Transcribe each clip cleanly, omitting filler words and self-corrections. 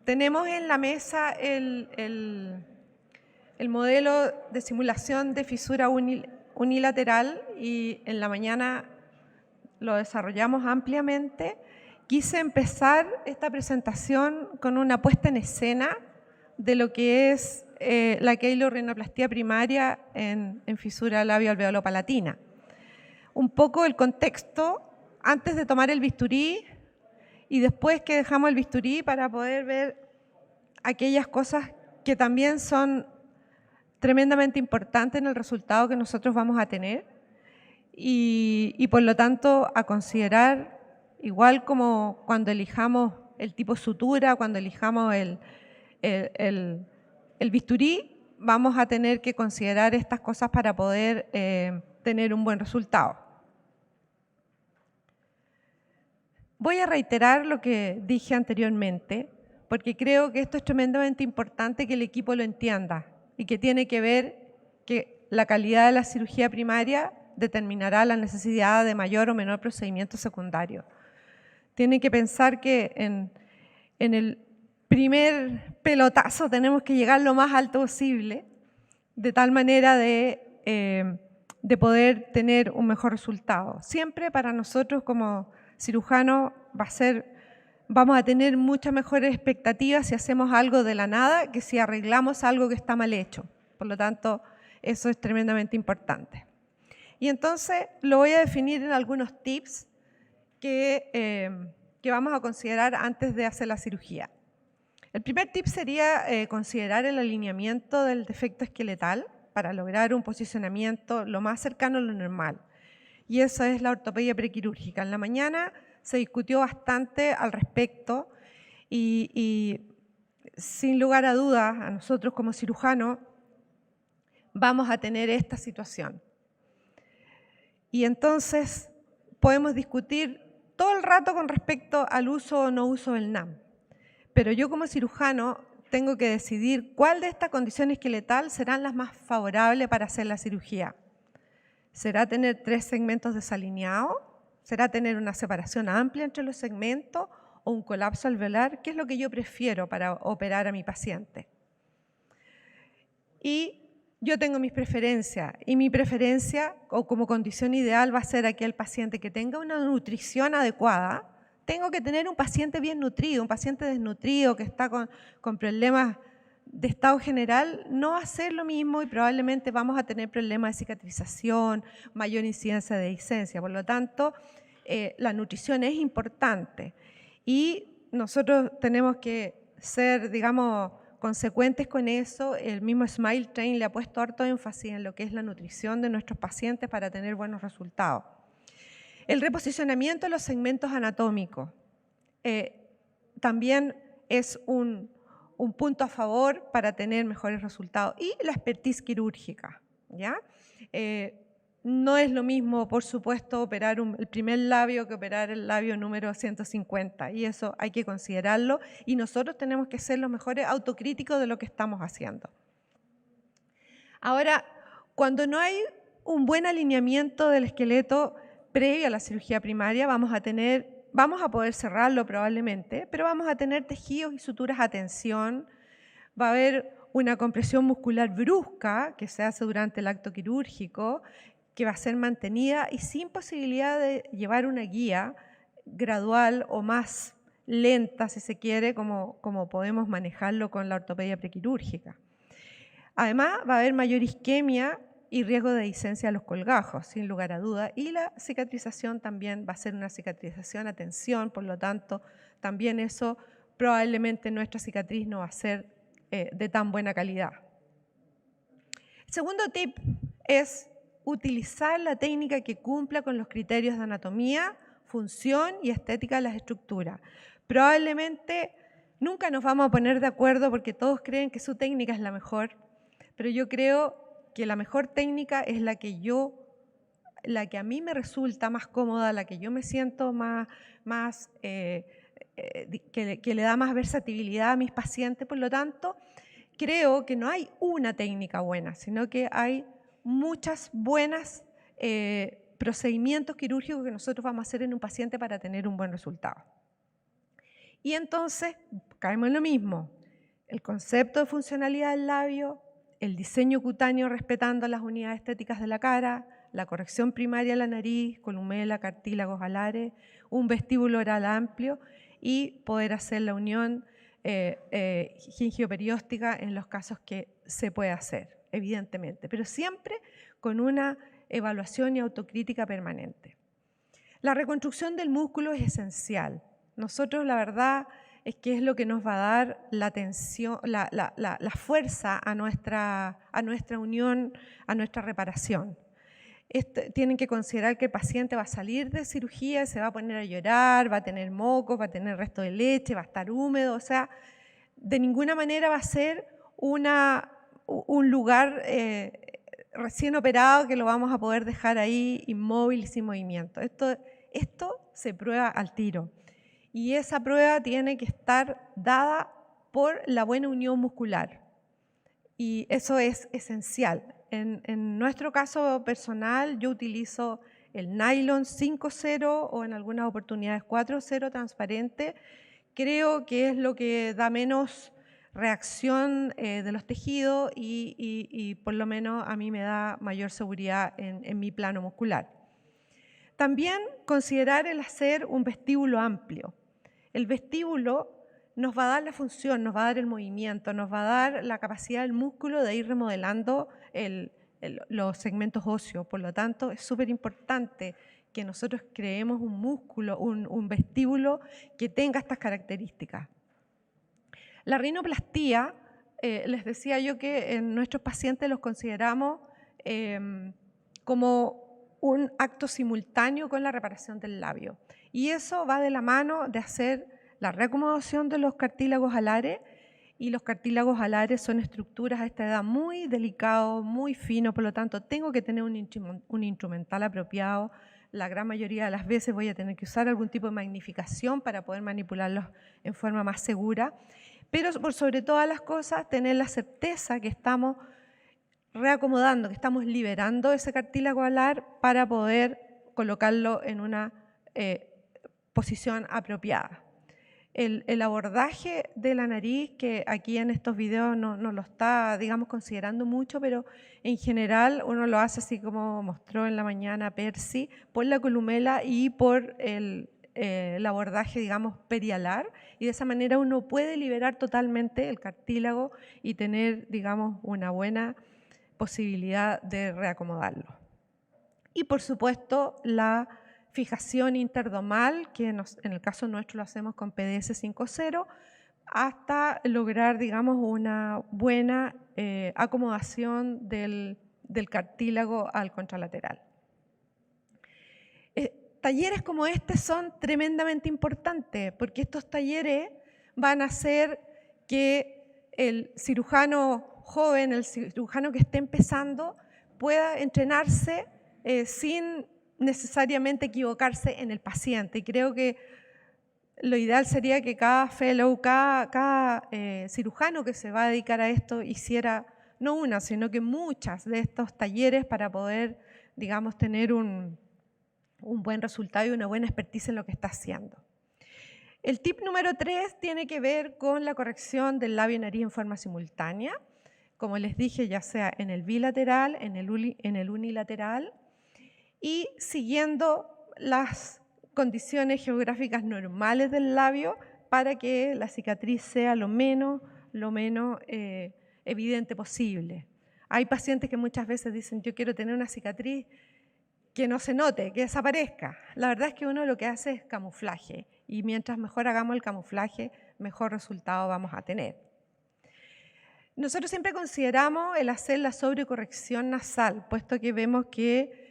Tenemos en la mesa el modelo de simulación de fisura unilateral y en la mañana lo desarrollamos ampliamente. Quise empezar esta presentación con una puesta en escena de lo que es la queilorrinoplastia primaria en fisura labio-alveolo-palatina. Un poco el contexto antes de tomar el bisturí y después que dejamos el bisturí para poder ver aquellas cosas que también son tremendamente importantes en el resultado que nosotros vamos a tener y por lo tanto a considerar, igual como cuando elijamos el tipo sutura, cuando elijamos el bisturí, vamos a tener que considerar estas cosas para poder tener un buen resultado. Voy a reiterar lo que dije anteriormente, porque creo que esto es tremendamente importante que el equipo lo entienda y que tiene que ver que la calidad de la cirugía primaria determinará la necesidad de mayor o menor procedimiento secundario. Tienen que pensar que en el primer pelotazo tenemos que llegar lo más alto posible, de tal manera de poder tener un mejor resultado. Siempre para nosotros como cirujanos vamos a tener muchas mejores expectativas si hacemos algo de la nada que si arreglamos algo que está mal hecho. Por lo tanto, eso es tremendamente importante. Y entonces lo voy a definir en algunos tips que vamos a considerar antes de hacer la cirugía. El primer tip sería considerar el alineamiento del defecto esqueletal para lograr un posicionamiento lo más cercano a lo normal. Y eso es la ortopedia prequirúrgica. En la mañana se discutió bastante al respecto y sin lugar a dudas, a nosotros como cirujanos vamos a tener esta situación. Y entonces podemos discutir todo el rato con respecto al uso o no uso del NAM. Pero yo como cirujano tengo que decidir cuál de estas condiciones esqueletal serán las más favorables para hacer la cirugía. ¿Será tener 3 segmentos desalineados? ¿Será tener una separación amplia entre los segmentos o un colapso alveolar? ¿Qué es lo que yo prefiero para operar a mi paciente? Y yo tengo mis preferencias y mi preferencia o como condición ideal va a ser aquel paciente que tenga una nutrición adecuada. Tengo que tener un paciente bien nutrido, un paciente desnutrido que está con problemas de estado general, no va a ser lo mismo y probablemente vamos a tener problemas de cicatrización, mayor incidencia de dehiscencia. Por lo tanto, la nutrición es importante y nosotros tenemos que ser, digamos, consecuentes con eso. El mismo Smile Train le ha puesto harto énfasis en lo que es la nutrición de nuestros pacientes para tener buenos resultados. El reposicionamiento de los segmentos anatómicos también es un punto a favor para tener mejores resultados. Y la expertise quirúrgica, ¿ya? No es lo mismo, por supuesto, operar el primer labio que operar el labio número 150 y eso hay que considerarlo y nosotros tenemos que ser los mejores autocríticos de lo que estamos haciendo. Ahora, cuando no hay un buen alineamiento del esqueleto previo a la cirugía primaria, vamos a poder cerrarlo probablemente, pero vamos a tener tejidos y suturas a tensión, va a haber una compresión muscular brusca que se hace durante el acto quirúrgico, que va a ser mantenida y sin posibilidad de llevar una guía gradual o más lenta, si se quiere, como podemos manejarlo con la ortopedia prequirúrgica. Además, va a haber mayor isquemia y riesgo de dehiscencia de los colgajos, sin lugar a duda, y la cicatrización también va a ser una cicatrización a tensión, por lo tanto, también eso probablemente nuestra cicatriz no va a ser de tan buena calidad. El segundo tip es utilizar la técnica que cumpla con los criterios de anatomía, función y estética de las estructuras. Probablemente nunca nos vamos a poner de acuerdo porque todos creen que su técnica es la mejor, pero yo creo que la mejor técnica es la que a mí me resulta más cómoda, la que yo me siento que le da más versatilidad a mis pacientes. Por lo tanto, creo que no hay una técnica buena, sino que hay muchas buenas procedimientos quirúrgicos que nosotros vamos a hacer en un paciente para tener un buen resultado. Y entonces, caemos en lo mismo. El concepto de funcionalidad del labio, el diseño cutáneo respetando las unidades estéticas de la cara, la corrección primaria de la nariz, columela, cartílagos alares, un vestíbulo oral amplio y poder hacer la unión gingio-perióstica en los casos que se puede hacer, evidentemente, pero siempre con una evaluación y autocrítica permanente. La reconstrucción del músculo es esencial. Nosotros, la verdad, es que es lo que nos va a dar la tensión, la fuerza a nuestra unión, a nuestra reparación. Tienen que considerar que el paciente va a salir de cirugía, se va a poner a llorar, va a tener mocos, va a tener resto de leche, va a estar húmedo, o sea, de ninguna manera va a ser un lugar recién operado que lo vamos a poder dejar ahí inmóvil y sin movimiento. Esto se prueba al tiro. Y esa prueba tiene que estar dada por la buena unión muscular. Y eso es esencial. En nuestro caso personal, yo utilizo el nylon 5-0 o en algunas oportunidades 4-0 transparente. Creo que es lo que da menos reacción de los tejidos y por lo menos a mí me da mayor seguridad en mi plano muscular. También considerar el hacer un vestíbulo amplio. El vestíbulo nos va a dar la función, nos va a dar el movimiento, nos va a dar la capacidad del músculo de ir remodelando los segmentos óseos. Por lo tanto, es súper importante que nosotros creemos un músculo, un vestíbulo que tenga estas características. La rinoplastía, les decía yo que en nuestros pacientes los consideramos como un acto simultáneo con la reparación del labio. Y eso va de la mano de hacer la reacomodación de los cartílagos alares, y los cartílagos alares son estructuras a esta edad muy delicados, muy finos, por lo tanto tengo que tener un instrumental apropiado. La gran mayoría de las veces voy a tener que usar algún tipo de magnificación para poder manipularlos en forma más segura, pero por sobre todas las cosas tener la certeza que estamos reacomodando, que estamos liberando ese cartílago alar para poder colocarlo en una posición apropiada. El abordaje de la nariz, que aquí en estos videos no lo está, digamos, considerando mucho, pero en general uno lo hace así como mostró en la mañana Percy, por la columela y por el abordaje, digamos, perialar, y de esa manera uno puede liberar totalmente el cartílago y tener, digamos, una buena posibilidad de reacomodarlo. Y por supuesto la fijación interdomal, que en el caso nuestro lo hacemos con PDS 5-0, hasta lograr, digamos, una buena acomodación del cartílago al contralateral. Talleres como este son tremendamente importantes porque estos talleres van a hacer que el cirujano joven, el cirujano que esté empezando, pueda entrenarse sin necesariamente equivocarse en el paciente. Y creo que lo ideal sería que cada fellow, cada cirujano que se va a dedicar a esto hiciera no una, sino que muchas de estos talleres para poder, digamos, tener un buen resultado y una buena expertise en lo que está haciendo. El tip número 3 tiene que ver con la corrección del labio y nariz en forma simultánea, como les dije, ya sea en el bilateral, en el unilateral, y siguiendo las condiciones geográficas normales del labio para que la cicatriz sea lo menos evidente posible. Hay pacientes que muchas veces dicen, yo quiero tener una cicatriz que no se note, que desaparezca. La verdad es que uno lo que hace es camuflaje, y mientras mejor hagamos el camuflaje, mejor resultado vamos a tener. Nosotros siempre consideramos el hacer la sobrecorrección nasal, puesto que vemos que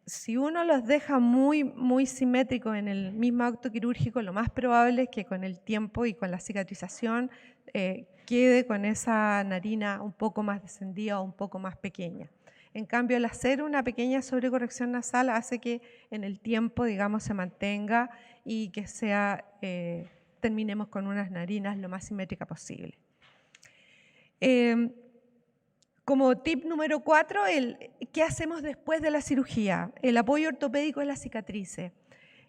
si uno los deja muy simétricos en el mismo acto quirúrgico, lo más probable es que con el tiempo y con la cicatrización quede con esa narina un poco más descendida o un poco más pequeña. En cambio, el hacer una pequeña sobrecorrección nasal hace que en el tiempo, digamos, se mantenga y que terminemos con unas narinas lo más simétrica posible. Como tip número 4, ¿qué hacemos después de la cirugía? El apoyo ortopédico en las cicatrices.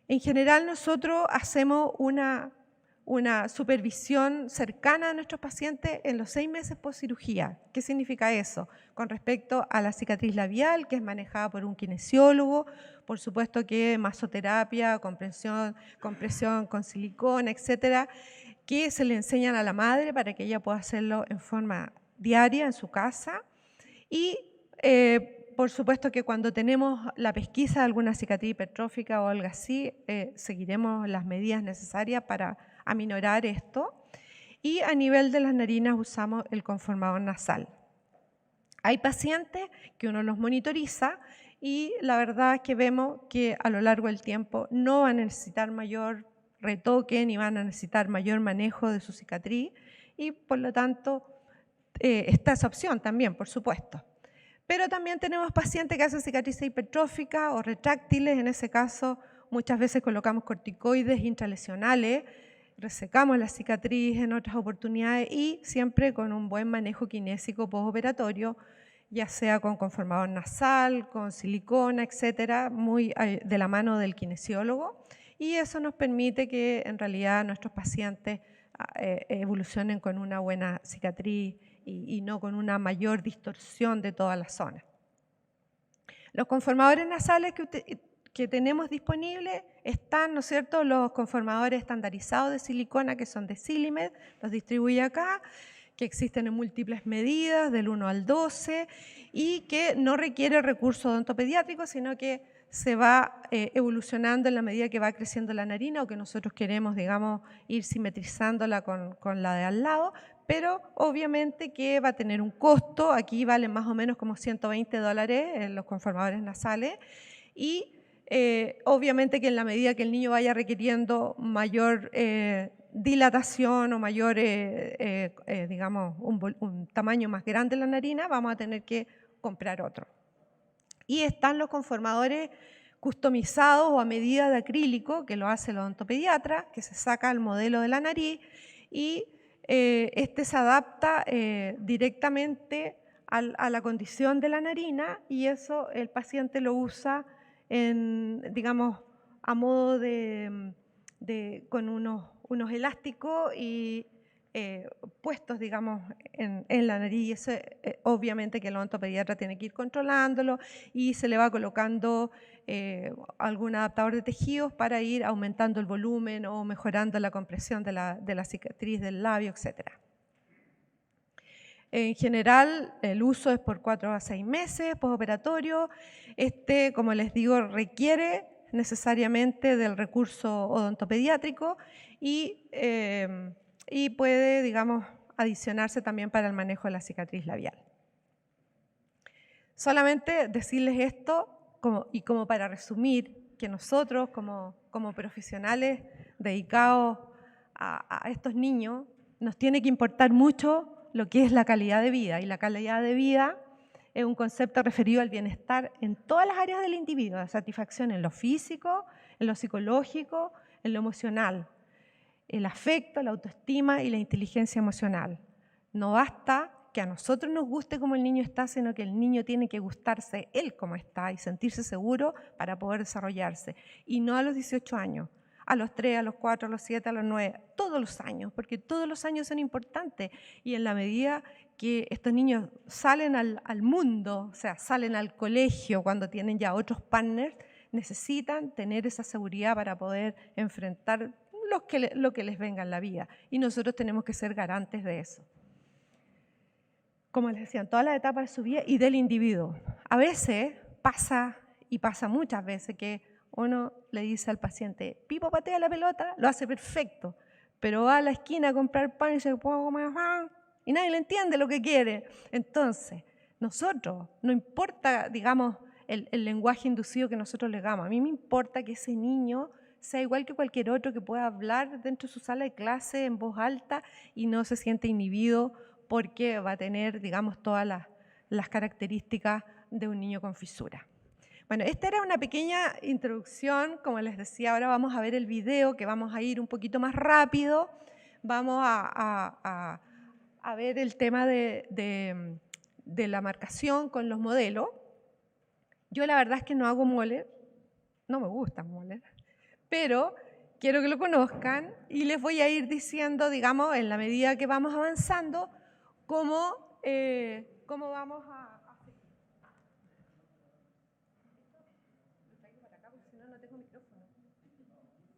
En general nosotros hacemos una una supervisión cercana a nuestros pacientes en los 6 meses post cirugía. ¿Qué significa eso? Con respecto a la cicatriz labial, que es manejada por un kinesiólogo, por supuesto que masoterapia, compresión con silicona, etcétera, que se le enseñan a la madre para que ella pueda hacerlo en forma diaria en su casa. Y por supuesto que cuando tenemos la pesquisa de alguna cicatriz hipertrófica o algo así, seguiremos las medidas necesarias para aminorar esto. Y a nivel de las narinas usamos el conformador nasal. Hay pacientes que uno los monitoriza y la verdad es que vemos que a lo largo del tiempo no van a necesitar mayor retoque ni van a necesitar mayor manejo de su cicatriz y por lo tanto está esa opción también, por supuesto. Pero también tenemos pacientes que hacen cicatrices hipertróficas o retráctiles. En ese caso, muchas veces colocamos corticoides intralesionales, resecamos la cicatriz en otras oportunidades y siempre con un buen manejo kinésico postoperatorio, ya sea con conformador nasal, con silicona, etcétera, muy de la mano del kinesiólogo. Y eso nos permite que en realidad nuestros pacientes evolucionen con una buena cicatriz y no con una mayor distorsión de toda la zona. Los conformadores nasales que tenemos disponibles están, ¿no es cierto?, los conformadores estandarizados de silicona que son de Silimed, los distribuye acá, que existen en múltiples medidas, del 1 al 12, y que no requiere recurso odontopediátrico, sino que se va evolucionando en la medida que va creciendo la narina o que nosotros queremos, digamos, ir simetrizándola con la de al lado, pero obviamente que va a tener un costo. Aquí valen más o menos como $120 los conformadores nasales y obviamente que en la medida que el niño vaya requiriendo mayor dilatación o mayor, digamos, un tamaño más grande en la narina, vamos a tener que comprar otro. Y están los conformadores customizados o a medida de acrílico, que lo hace el odontopediatra, que se saca el modelo de la nariz y este se adapta directamente a la condición de la narina y eso el paciente lo usa digamos, a modo con unos elásticos y puestos, digamos, en la nariz. Y eso, obviamente que el odontopediatra tiene que ir controlándolo y se le va colocando algún adaptador de tejidos para ir aumentando el volumen o mejorando la compresión de la cicatriz del labio, etc. En general, el uso es por 4 a 6 meses postoperatorio. Como les digo, requiere necesariamente del recurso odontopediátrico y puede, digamos, adicionarse también para el manejo de la cicatriz labial. Solamente decirles esto como para resumir que nosotros como profesionales dedicados a estos niños nos tiene que importar mucho lo que es la calidad de vida y la calidad de vida es un concepto referido al bienestar en todas las áreas del individuo, la satisfacción en lo físico, en lo psicológico, en lo emocional, el afecto, la autoestima y la inteligencia emocional. No basta que a nosotros nos guste como el niño está, sino que el niño tiene que gustarse él como está y sentirse seguro para poder desarrollarse. Y no a los 18 años, a los 3, a los 4, a los 7, a los 9, todos los años, porque todos los años son importantes. Y en la medida que estos niños salen al mundo, o sea, salen al colegio cuando tienen ya otros partners, necesitan tener esa seguridad para poder enfrentar lo que les venga en la vida. Y nosotros tenemos que ser garantes de eso. Como les decía, en todas las etapas de su vida y del individuo. A veces pasa, y pasa muchas veces, que uno le dice al paciente, Pipo patea la pelota, lo hace perfecto, pero va a la esquina a comprar pan y dice, ¿puedo comer pan? Y nadie le entiende lo que quiere. Entonces, nosotros, no importa, digamos, el lenguaje inducido que nosotros le hagamos, a mí me importa que ese niño sea igual que cualquier otro que pueda hablar dentro de su sala de clase en voz alta y no se siente inhibido porque va a tener, digamos, todas las características de un niño con fisura. Bueno, esta era una pequeña introducción, como les decía, ahora vamos a ver el video, que vamos a ir un poquito más rápido, vamos a ver el tema de la marcación con los modelos. Yo la verdad es que no hago moles, no me gustan moles, pero quiero que lo conozcan y les voy a ir diciendo, digamos, en la medida que vamos avanzando, cómo vamos a seguir. Lo traigo para acá porque si no, no tengo micrófono.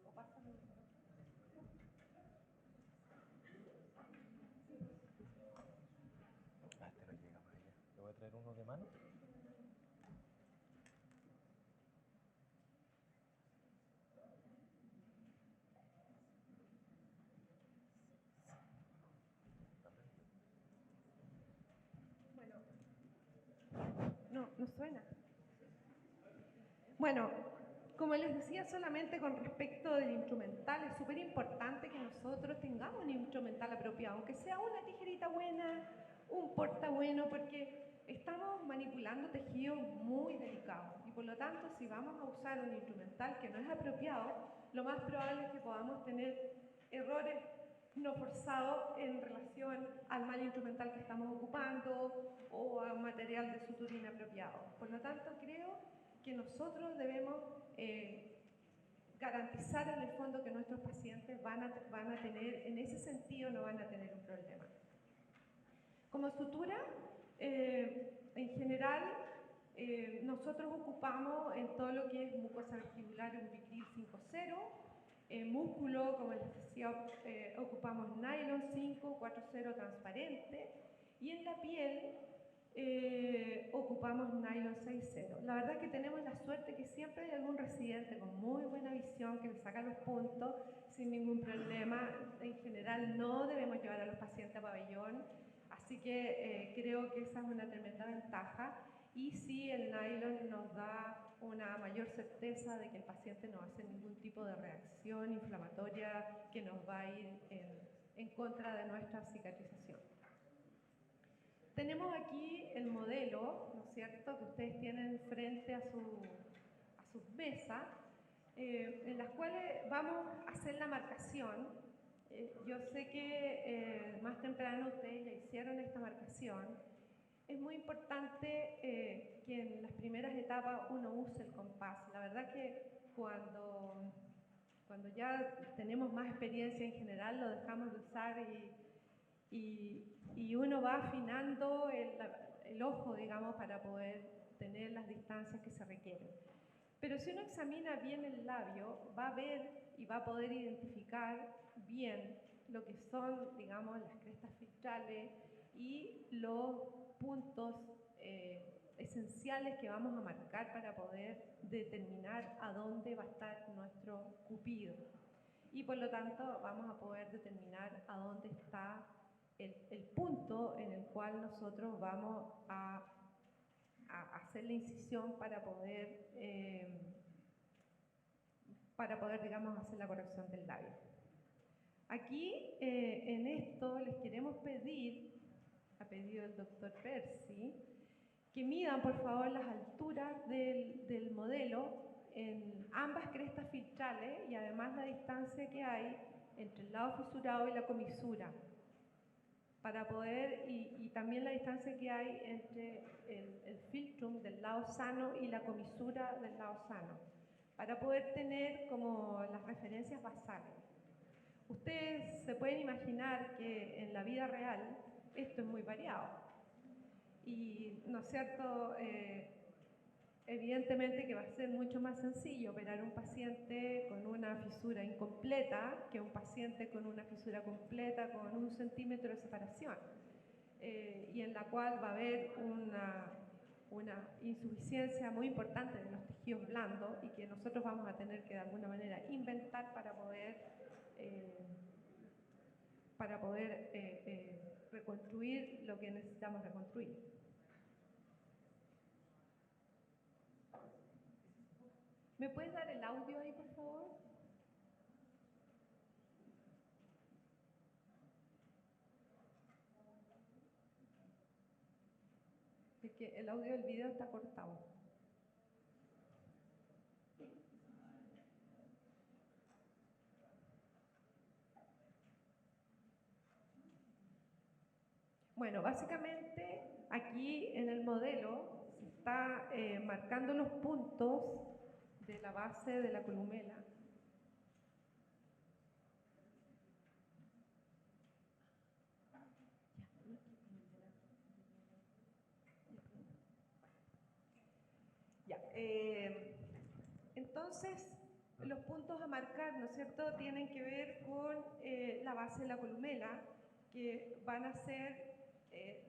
O pásame el micrófono. Este no llega para allá. ¿Le voy a traer uno de mano? Bueno, no suena. Bueno, como les decía, solamente con respecto del instrumental, es súper importante que nosotros tengamos un instrumental apropiado, aunque sea una tijerita buena, un porta bueno, porque estamos manipulando tejidos muy delicados y por lo tanto, si vamos a usar un instrumental que no es apropiado, lo más probable es que podamos tener errores no forzados en relación al mal instrumental que estamos ocupando o a material de sutura inapropiado. Por lo tanto, creo que nosotros debemos garantizar en el fondo que nuestros pacientes van a tener, en ese sentido no van a tener un problema. Como sutura, en general, nosotros ocupamos en todo lo que es mucosa vestibular un Vicryl 5.0, músculo, como les decía, ocupamos nylon 5, 4.0 transparente, y en la piel ocupamos nylon 6.0. La verdad es que tenemos la suerte que siempre hay algún residente con muy buena visión que le saca los puntos sin ningún problema. En general no debemos llevar a los pacientes a pabellón, así que creo que esa es una tremenda ventaja. Y sí, el nylon nos da una mayor certeza de que el paciente no hace ningún tipo de reacción inflamatoria que nos va a ir en contra de nuestra cicatrización. Tenemos aquí el modelo, ¿no es cierto?, que ustedes tienen frente a sus mesas, en las cuales vamos a hacer la marcación. Yo sé que más temprano ustedes ya hicieron esta marcación. Es muy importante que en las primeras etapas uno use el compás. La verdad que cuando ya tenemos más experiencia en general lo dejamos de usar y uno va afinando el ojo, digamos, para poder tener las distancias que se requieren. Pero si uno examina bien el labio, va a ver y va a poder identificar bien lo que son, digamos, las crestas filtrales y los puntos esenciales que vamos a marcar para poder determinar a dónde va a estar nuestro cupido. Y por lo tanto vamos a poder determinar a dónde está el punto en el cual nosotros vamos a hacer la incisión para poder, digamos, hacer la corrección del labio. Aquí, en esto, les queremos pedir, a pedido del doctor Percy, que midan, por favor, las alturas del modelo en ambas crestas filtrales y además la distancia que hay entre el lado fisurado y la comisura, para poder, y también la distancia que hay entre el filtrum del lado sano y la comisura del lado sano, para poder tener como las referencias basales. Ustedes se pueden imaginar que en la vida real esto es muy variado. Y, ¿no es cierto?, evidentemente que va a ser mucho más sencillo operar un paciente con una fisura incompleta que un paciente con una fisura completa con 1 centímetro de separación, y en la cual va a haber una insuficiencia muy importante de los tejidos blandos y que nosotros vamos a tener que de alguna manera inventar para poder reconstruir lo que necesitamos reconstruir. ¿Me puedes dar el audio ahí, por favor? Es que el audio del video está cortado. Bueno, básicamente aquí en el modelo se está marcando los puntos de la base de la columela. Entonces, los puntos a marcar, ¿no es cierto?, tienen que ver con la base de la columela, que van a ser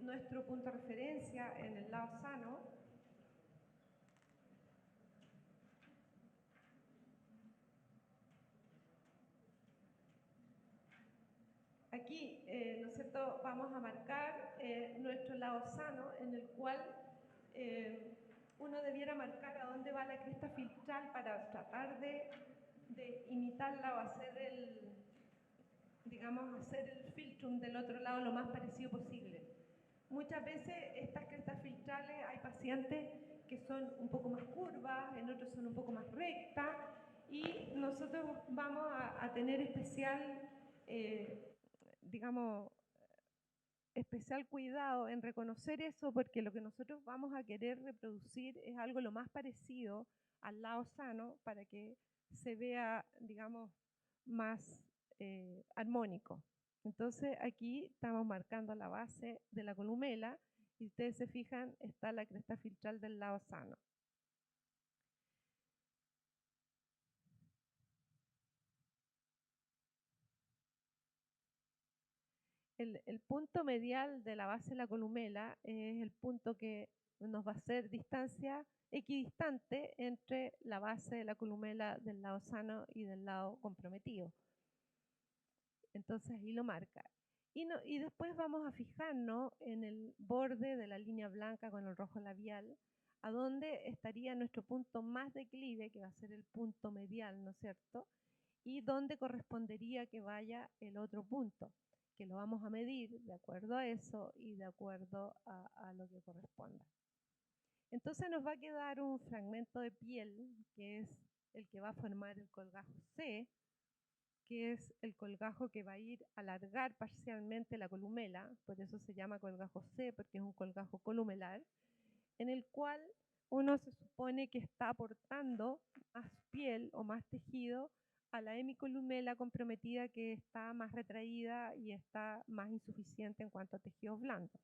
nuestro punto de referencia en el lado sano. Aquí, ¿no es cierto?, vamos a marcar nuestro lado sano, en el cual uno debiera marcar a dónde va la cresta filtral para tratar de imitarla o hacer hacer el filtrum del otro lado lo más parecido posible. Muchas veces estas crestas filtrales hay pacientes que son un poco más curvas, en otros son un poco más rectas, y nosotros vamos a tener especial cuidado en reconocer eso, porque lo que nosotros vamos a querer reproducir es algo lo más parecido al lado sano para que se vea, digamos, más armónico. Entonces aquí estamos marcando la base de la columela y ustedes se fijan, está la cresta filtral del lado sano. El punto medial de la base de la columela es el punto que nos va a hacer distancia equidistante entre la base de la columela del lado sano y del lado comprometido. Entonces ahí lo marca. Y después vamos a fijarnos en el borde de la línea blanca con el rojo labial, a donde estaría nuestro punto más declive, que va a ser el punto medial, ¿no es cierto? Y donde correspondería que vaya el otro punto, que lo vamos a medir de acuerdo a eso y de acuerdo a lo que corresponda. Entonces nos va a quedar un fragmento de piel, que es el que va a formar el colgajo C, que es el colgajo que va a ir a alargar parcialmente la columela, por eso se llama colgajo C, porque es un colgajo columelar, en el cual uno se supone que está aportando más piel o más tejido a la hemicolumela comprometida, que está más retraída y está más insuficiente en cuanto a tejidos blandos.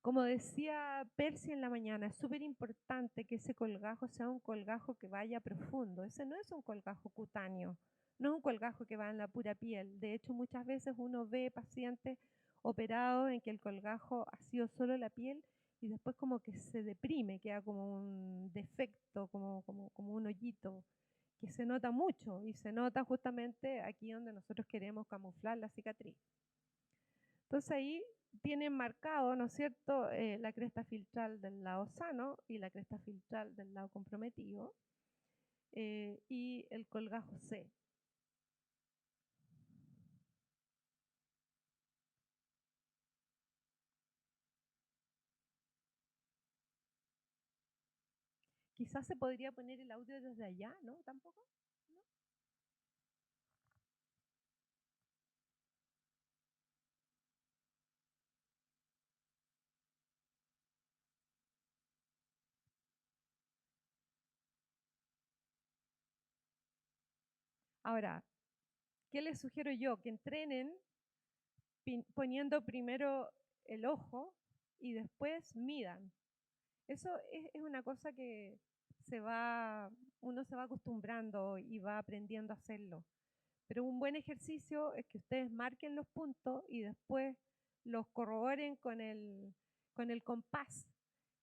Como decía Percy en la mañana, es súper importante que ese colgajo sea un colgajo que vaya profundo. Ese no es un colgajo cutáneo, no es un colgajo que va en la pura piel. De hecho, muchas veces uno ve pacientes operados en que el colgajo ha sido solo la piel y después como que se deprime, queda como un defecto, como un hoyito, que se nota mucho y se nota justamente aquí donde nosotros queremos camuflar la cicatriz. Entonces ahí tienen marcado, ¿no es cierto?, la cresta filtral del lado sano y la cresta filtral del lado comprometido y el colgajo C. Quizás se podría poner el audio desde allá, ¿no? ¿Tampoco? ¿No? Ahora, ¿qué les sugiero yo? Que entrenen poniendo primero el ojo y después midan. Eso es una cosa que uno se va acostumbrando y va aprendiendo a hacerlo. Pero un buen ejercicio es que ustedes marquen los puntos y después los corroboren con el compás.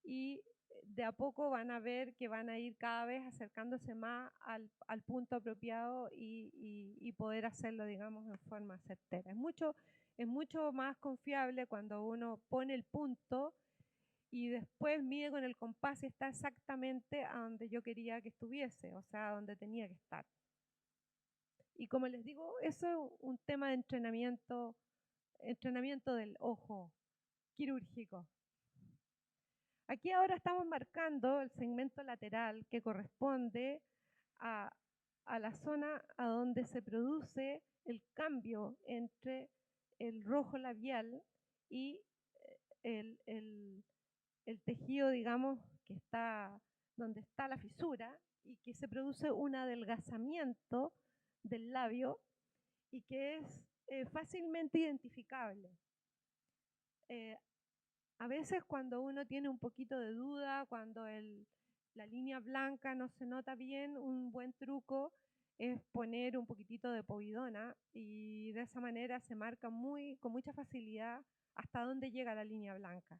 Y de a poco van a ver que van a ir cada vez acercándose más al punto apropiado y poder hacerlo, digamos, en forma certera. Es mucho más confiable cuando uno pone el punto y después mide con el compás y está exactamente a donde yo quería que estuviese, o sea, a donde tenía que estar. Y como les digo, eso es un tema de entrenamiento del ojo quirúrgico. Aquí ahora estamos marcando el segmento lateral que corresponde a la zona a donde se produce el cambio entre el rojo labial y el tejido, digamos, que está donde está la fisura y que se produce un adelgazamiento del labio y que es fácilmente identificable. A veces cuando uno tiene un poquito de duda, cuando la línea blanca no se nota bien, un buen truco es poner un poquitito de povidona y de esa manera se marca con mucha facilidad hasta dónde llega la línea blanca.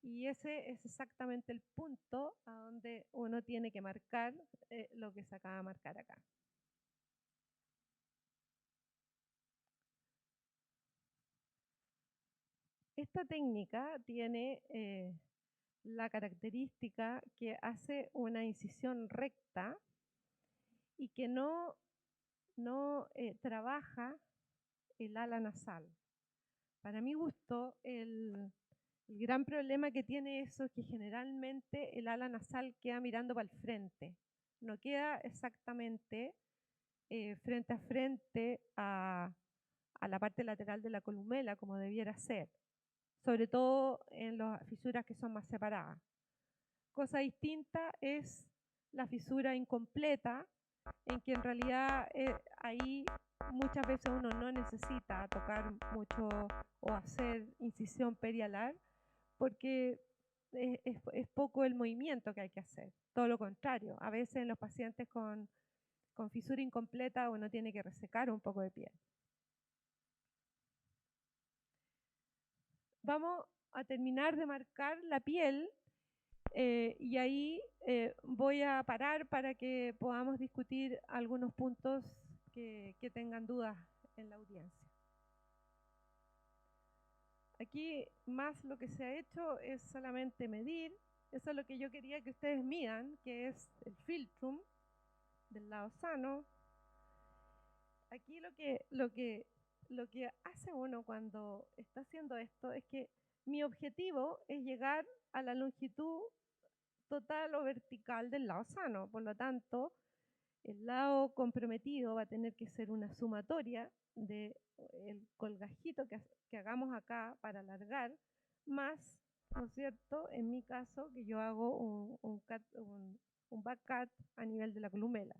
Y ese es exactamente el punto a donde uno tiene que marcar lo que se acaba de marcar acá. Esta técnica tiene la característica que hace una incisión recta y que no trabaja el ala nasal. Para mi gusto, el gran problema que tiene eso es que generalmente el ala nasal queda mirando para el frente, no queda exactamente frente a frente a la parte lateral de la columela como debiera ser, sobre todo en las fisuras que son más separadas. Cosa distinta es la fisura incompleta, en que en realidad ahí muchas veces uno no necesita tocar mucho o hacer incisión perialar, porque es poco el movimiento que hay que hacer. Todo lo contrario, a veces en los pacientes con fisura incompleta uno tiene que resecar un poco de piel. Vamos a terminar de marcar la piel y ahí voy a parar para que podamos discutir algunos puntos que tengan dudas en la audiencia. Aquí más lo que se ha hecho es solamente medir, eso es lo que yo quería que ustedes midan, que es el filtrum del lado sano. Aquí lo que hace uno cuando está haciendo esto es que mi objetivo es llegar a la longitud total o vertical del lado sano. Por lo tanto, el lado comprometido va a tener que ser una sumatoria del colgajito que hagamos acá para alargar, más, ¿no es cierto?, en mi caso, que yo hago un back cut a nivel de la columela.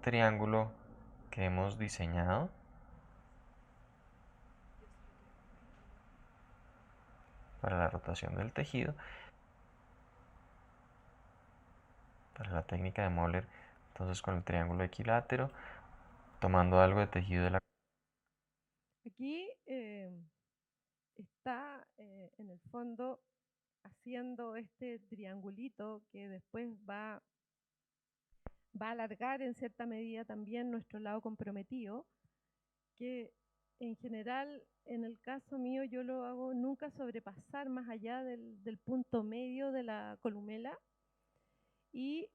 Triángulo que hemos diseñado para la rotación del tejido, para la técnica de Moller. Entonces, con el triángulo equilátero, tomando algo de tejido de la... Aquí está en el fondo haciendo este triangulito que después va a alargar en cierta medida también nuestro lado comprometido, que en general, en el caso mío, yo lo hago nunca sobrepasar más allá del punto medio de la columela y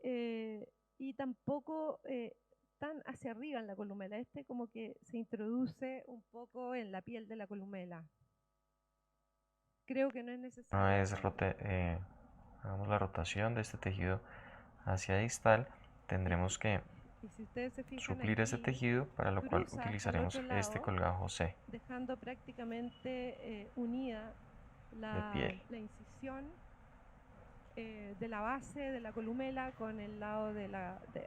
tampoco tan hacia arriba en la columela. Este como que se introduce un poco en la piel de la columela. Creo que no es necesario. Una vez hagamos la rotación de este tejido hacia distal, tendremos que si ustedes se fijan suplir aquí, ese tejido, para lo cual utilizaremos lado, este colgajo C, dejando prácticamente unida de piel. la incisión de la base de la columela con el lado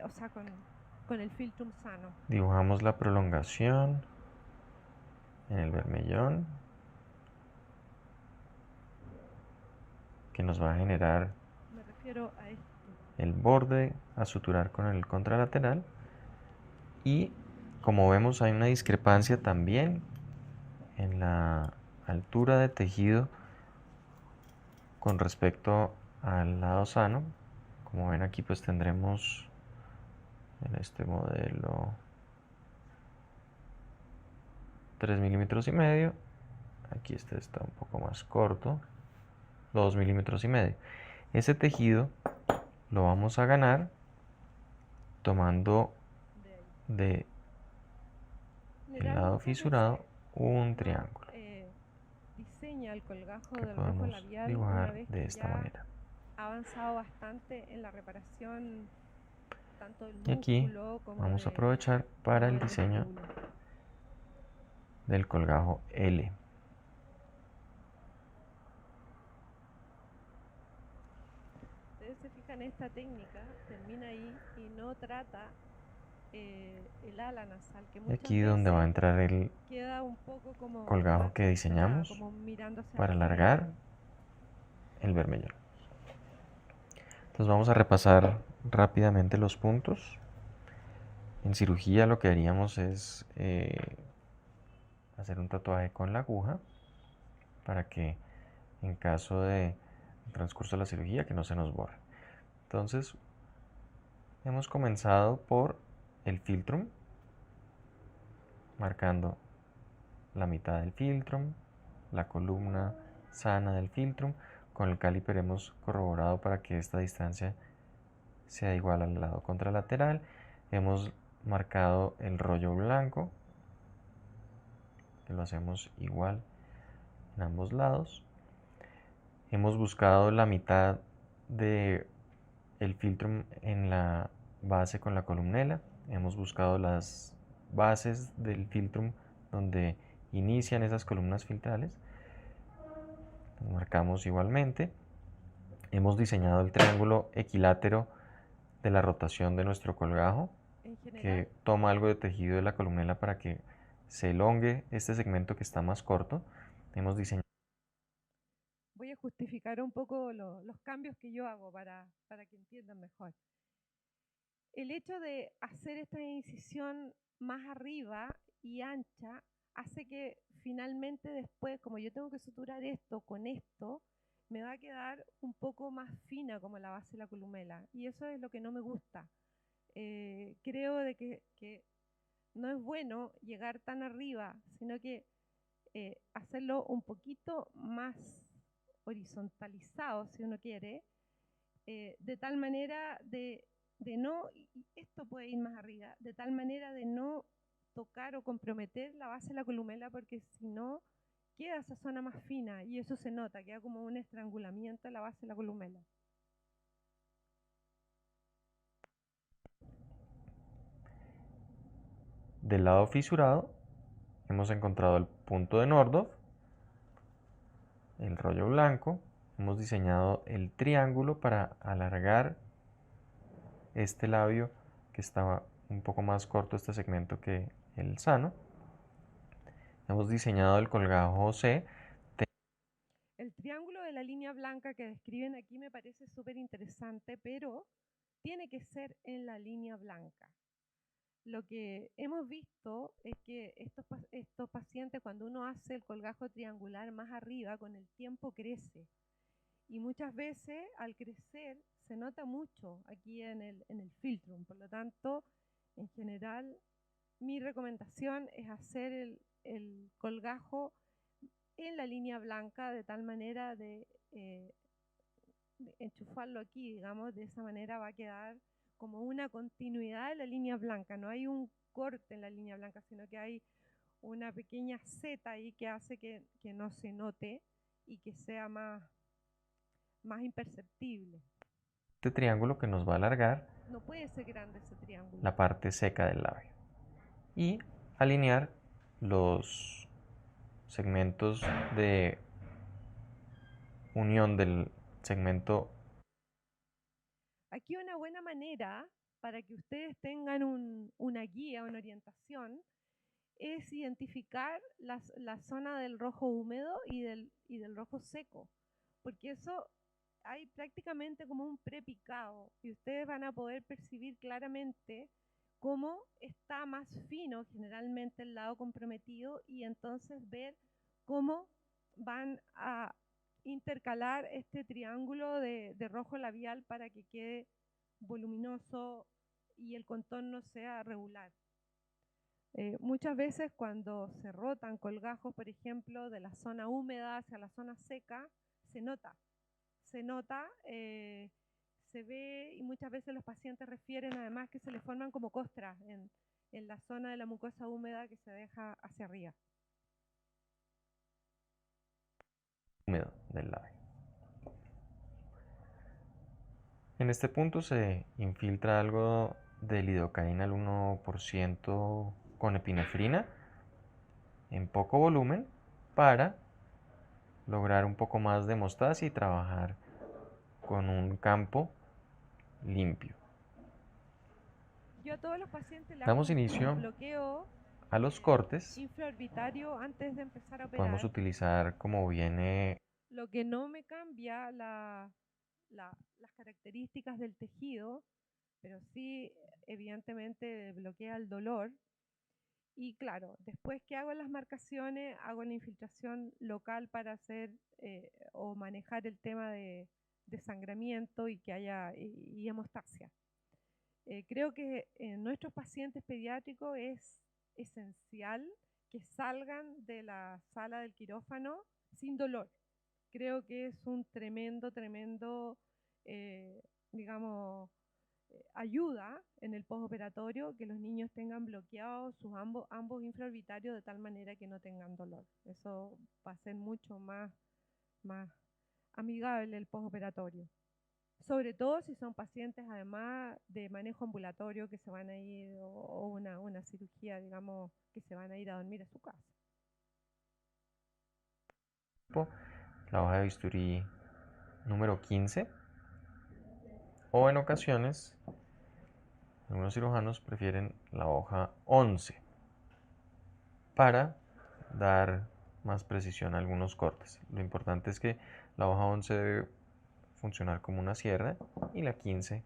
o sea, con el filtrum sano. Dibujamos la prolongación en el vermellón, que nos va a generar Me refiero a esto. El borde a suturar con el contralateral, y como vemos hay una discrepancia también en la altura de tejido con respecto al lado sano. Como ven aquí, pues tendremos en este modelo 3,5 milímetros. Aquí este está un poco más corto, 2,5 milímetros. Ese tejido lo vamos a ganar tomando de el lado fisurado un triángulo. Diseña línea del colgajo que del rojo podemos labial una dibujar vez de que esta ya manera. ha avanzado bastante en la reparación tanto del Y aquí músculo como vamos a aprovechar para el del diseño vestíbulo. del colgajo L. Ustedes se fijan, esta técnica termina ahí y no trata el ala nasal, que Y muchas aquí donde va a veces entrar el queda un poco como colgajo que flexionada, diseñamos como mirando hacia para arriba. alargar el bermellón. Entonces vamos a repasar rápidamente los puntos. En cirugía lo que haríamos es hacer un tatuaje con la aguja para que en caso de transcurso de la cirugía que no se nos borre. Entonces hemos comenzado por el filtrum, marcando la mitad del filtrum, la columna sana del filtrum. Con el caliper hemos corroborado para que esta distancia sea igual al lado contralateral. Hemos marcado el rollo blanco, que lo hacemos igual en ambos lados. Hemos buscado la mitad de el filtrum en la base con la columnela. Hemos buscado las bases del filtrum donde inician esas columnas filtrales. Las marcamos igualmente. Hemos diseñado el triángulo equilátero de la rotación de nuestro colgajo, que toma algo de tejido de la columnela para que se elongue este segmento que está más corto. Hemos diseñado. Voy a justificar un poco los cambios que yo hago para que entiendan mejor. El hecho de hacer esta incisión más arriba y ancha hace que finalmente después, como yo tengo que suturar esto con esto, me va a quedar un poco más fina como la base de la columela. Y eso es lo que no me gusta. Creo de que no es bueno llegar tan arriba, sino que hacerlo un poquito más horizontalizado, si uno quiere, de tal manera de no, y esto puede ir más arriba, de tal manera de no tocar o comprometer la base de la columela, porque si no, queda esa zona más fina y eso se nota, queda como un estrangulamiento de la base de la columela. Del lado fisurado hemos encontrado el punto de Nordhoff, el rollo blanco. Hemos diseñado el triángulo para alargar este labio que estaba un poco más corto, este segmento, que el sano. Hemos diseñado el colgajo C. El triángulo de la línea blanca que describen aquí me parece súper interesante, pero tiene que ser en la línea blanca. Lo que hemos visto es que estos pacientes, cuando uno hace el colgajo triangular más arriba, con el tiempo crece. Y muchas veces al crecer se nota mucho aquí en el filtrum. Por lo tanto, en general, mi recomendación es hacer el colgajo en la línea blanca de tal manera de enchufarlo aquí, digamos, de esa manera va a quedar como una continuidad de la línea blanca, no hay un corte en la línea blanca, sino que hay una pequeña Z ahí que hace que no se note y que sea más imperceptible. Este triángulo que nos va a alargar No puede ser grande ese triángulo. la parte seca del labio. Y alinear los segmentos de unión del segmento. Aquí una buena manera para que ustedes tengan una guía, una orientación, es identificar la zona del rojo húmedo y del rojo seco, porque eso hay prácticamente como un prepicado y ustedes van a poder percibir claramente cómo está más fino generalmente el lado comprometido y entonces ver cómo van a intercalar este triángulo de rojo labial para que quede voluminoso y el contorno sea regular. Muchas veces cuando se rotan colgajos, por ejemplo, de la zona húmeda hacia la zona seca, se nota, se ve y muchas veces los pacientes refieren además que se le forman como costras en la zona de la mucosa húmeda que se deja hacia arriba. húmedo del labio. En este punto se infiltra algo de lidocaína al 1% con epinefrina en poco volumen para lograr un poco más de hemostasia y trabajar con un campo limpio. Yo a todos los pacientes le hago Damos un inicio bloqueo a los cortes. infraorbitario antes de empezar a Podemos operar. utilizar como viene Lo que no me cambia las características del tejido, pero sí evidentemente bloquea el dolor. Y claro, después que hago las marcaciones, hago la infiltración local para hacer o manejar el tema de sangramiento y que haya y hemostasia. Creo que en nuestros pacientes pediátricos es esencial que salgan de la sala del quirófano sin dolor. Creo que es un tremendo, eh, digamos, ayuda en el postoperatorio que los niños tengan bloqueados sus ambos infraorbitarios de tal manera que no tengan dolor. Eso va a ser mucho más amigable el postoperatorio. Sobre todo si son pacientes además de manejo ambulatorio que se van a ir o una cirugía, digamos, que se van a ir a dormir a su casa. la hoja de bisturí número 15 o en ocasiones algunos cirujanos prefieren la hoja 11 para dar más precisión a algunos cortes. Lo importante es que la hoja 11 debe funcionar como una sierra y la 15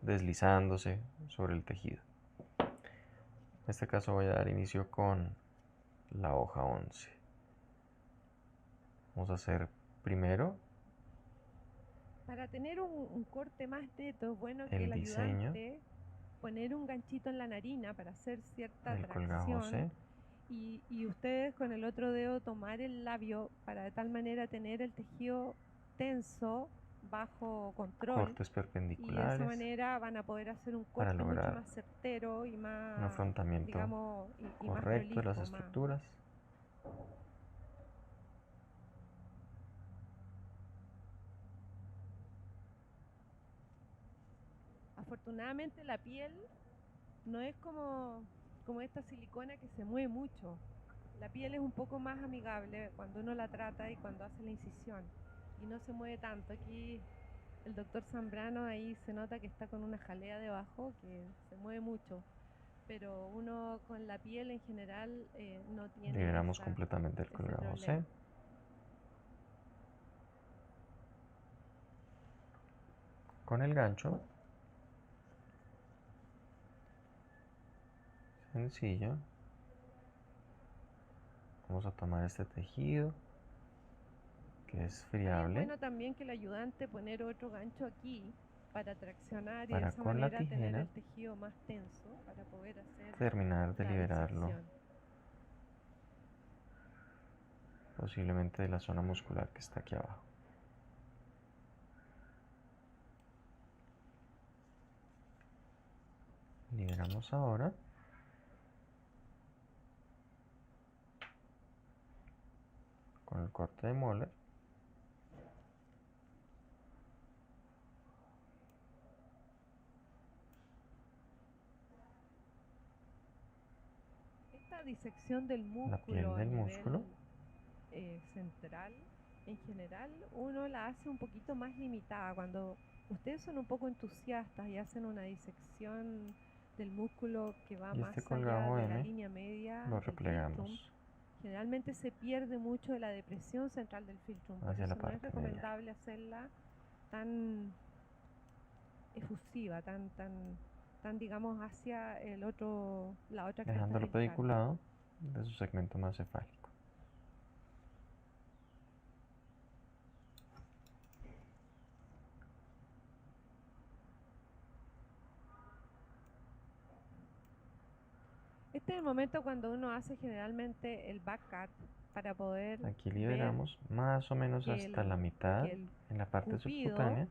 deslizándose sobre el tejido. En este caso voy a dar inicio con la hoja 11. Vamos a hacer primero Para tener un corte más neto, es bueno que el el diseño ayudante poner un ganchito en la narina para hacer cierta del colgajo tracción C. y ustedes con el otro dedo tomar el labio para de tal manera tener el tejido tenso bajo control Cortes y de esa perpendiculares manera van a poder hacer un para corte mucho lograr más certero y un más, afrontamiento digamos, y más correcto de las prolijo, más. estructuras. Afortunadamente la piel no es como esta silicona que se mueve mucho. La piel es un poco más amigable cuando uno la trata y cuando hace la incisión y no se mueve tanto. Aquí el doctor Zambrano ahí se nota que está con una jalea debajo que se mueve mucho, pero uno con la piel en general no tiene Liberamos completamente el ese colgajo C. problema. Con el gancho, sencillo, vamos a tomar este tejido que es Ahí es friable bueno también que el ayudante poner otro gancho aquí para traccionar y de para esa con la manera tener tijera el tejido más tenso para poder hacer terminar de la liberarlo disección. posiblemente de la zona muscular que está aquí abajo. Liberamos ahora. Con el corte de molar. Esta disección del La piel músculo a del músculo. nivel central, en general, uno la hace un poquito más limitada. Cuando ustedes son un poco entusiastas y hacen una disección del músculo que va Y más este allá colgajo de la M línea media lo del filtrum, replegamos generalmente se pierde mucho de la depresión central del filtrum. Por hacia la eso no es parte medial. recomendable hacerla tan efusiva, tan digamos hacia la otra cresta Dejándolo cervical. pediculado de su segmento más cefálico. Este es el momento cuando uno hace generalmente el back cut para poder Aquí ver liberamos más o menos que hasta la mitad que el en la parte cupido subcutánea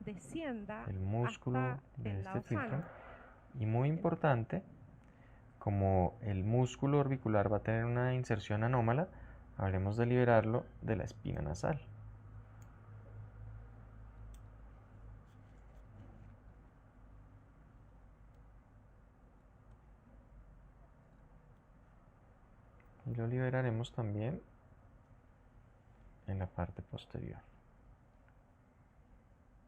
descienda el músculo hasta de el este lado filtro. sano. Y muy importante, como el músculo orbicular va a tener una inserción anómala, hablemos de liberarlo de la espina nasal. Y lo liberaremos también en la parte posterior.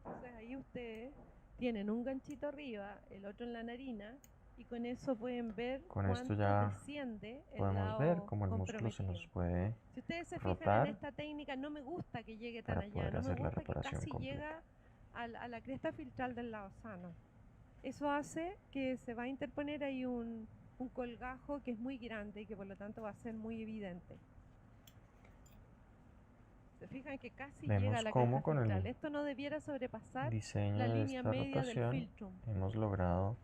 Entonces ahí ustedes tienen un ganchito arriba, el otro en la narina, y con eso pueden ver Con esto cuánto ya desciende el podemos ver lado cómo el músculo se comprometido. nos puede Si ustedes se fijan en rotar esta técnica, no me gusta que llegue tan para allá, poder no me hacer la gusta que reparación casi completa. llega a la cresta filtral del lado sano. Eso hace que se va a interponer ahí un colgajo que es muy grande y que por lo tanto va a ser muy evidente. Se fijan que casi llega a Vemos la cómo cresta con filtral. el Esto no debiera sobrepasar diseño la de línea esta media del rotación filtrum. hemos logrado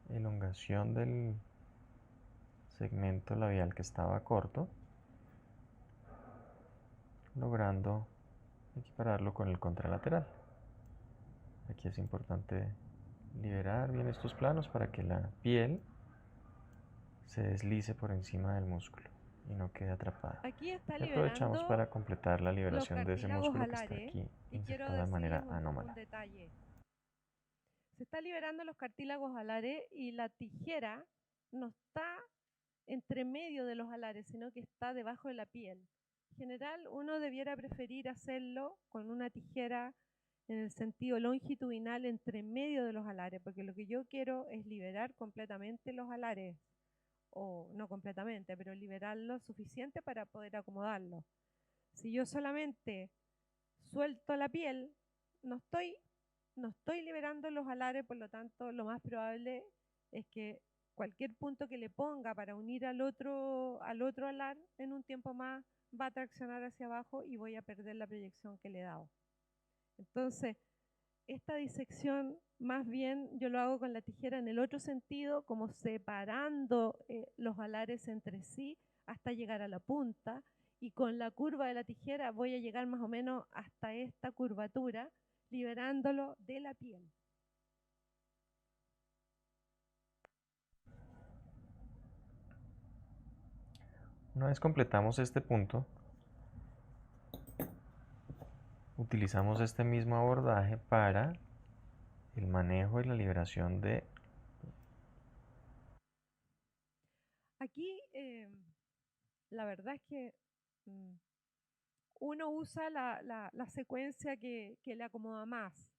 elongación del segmento labial que estaba corto, logrando equipararlo con el contralateral. Aquí es importante liberar bien estos planos para que la piel se deslice por encima del músculo y no quede atrapada. Aquí está Y aprovechamos liberando para completar la los liberación de ese cartílagos músculo que está alares aquí y quiero insertado de decirles manera un anómala. detalle. Se está liberando los cartílagos alares y la tijera no está entre medio de los alares, sino que está debajo de la piel. En general, uno debiera preferir hacerlo con una tijera en el sentido longitudinal entre medio de los alares, porque lo que yo quiero es liberar completamente los alares, o no completamente, pero liberarlo suficiente para poder acomodarlo. Si yo solamente suelto la piel, no estoy, no estoy liberando los alares, por lo tanto, lo más probable es que cualquier punto que le ponga para unir al otro alar en un tiempo más va a traccionar hacia abajo y voy a perder la proyección que le he dado. Entonces, esta disección más bien yo lo hago con la tijera en el otro sentido, como separando los alares entre sí hasta llegar a la punta, y con la curva de la tijera voy a llegar más o menos hasta esta curvatura, liberándolo de la piel. Una vez completamos este punto, utilizamos este mismo abordaje para el manejo y la liberación de... Aquí la verdad es que uno usa la secuencia que le acomoda más.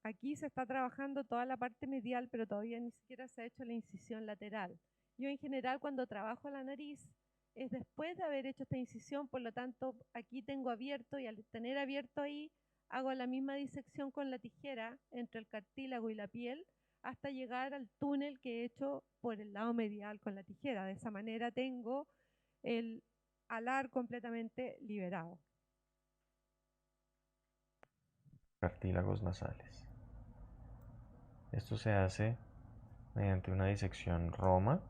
Aquí se está trabajando toda la parte medial, pero todavía ni siquiera se ha hecho la incisión lateral. Yo en general cuando trabajo la nariz es después de haber hecho esta incisión, por lo tanto aquí tengo abierto y al tener abierto ahí hago la misma disección con la tijera entre el cartílago y la piel hasta llegar al túnel que he hecho por el lado medial con la tijera. De esa manera tengo el alar completamente liberado. cartílagos nasales. Esto se hace mediante una disección roma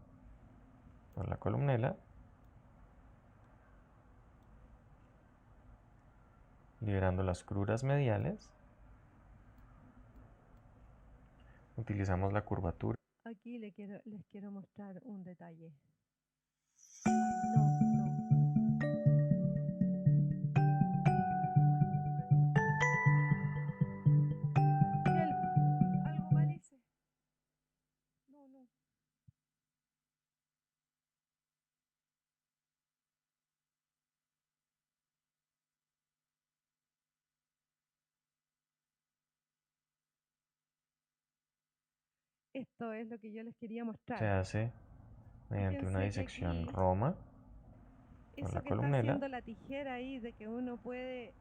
por la columela, liberando las cruras mediales. Utilizamos la curvatura. Aquí les quiero mostrar un detalle. Ay, no, no. Help, algo mal hice. No, no. Esto es lo que yo les quería Se mostrar. hace mediante una Fíjense que disección aquí, roma por eso la que está columela, haciendo la tijera ahí, de que uno puede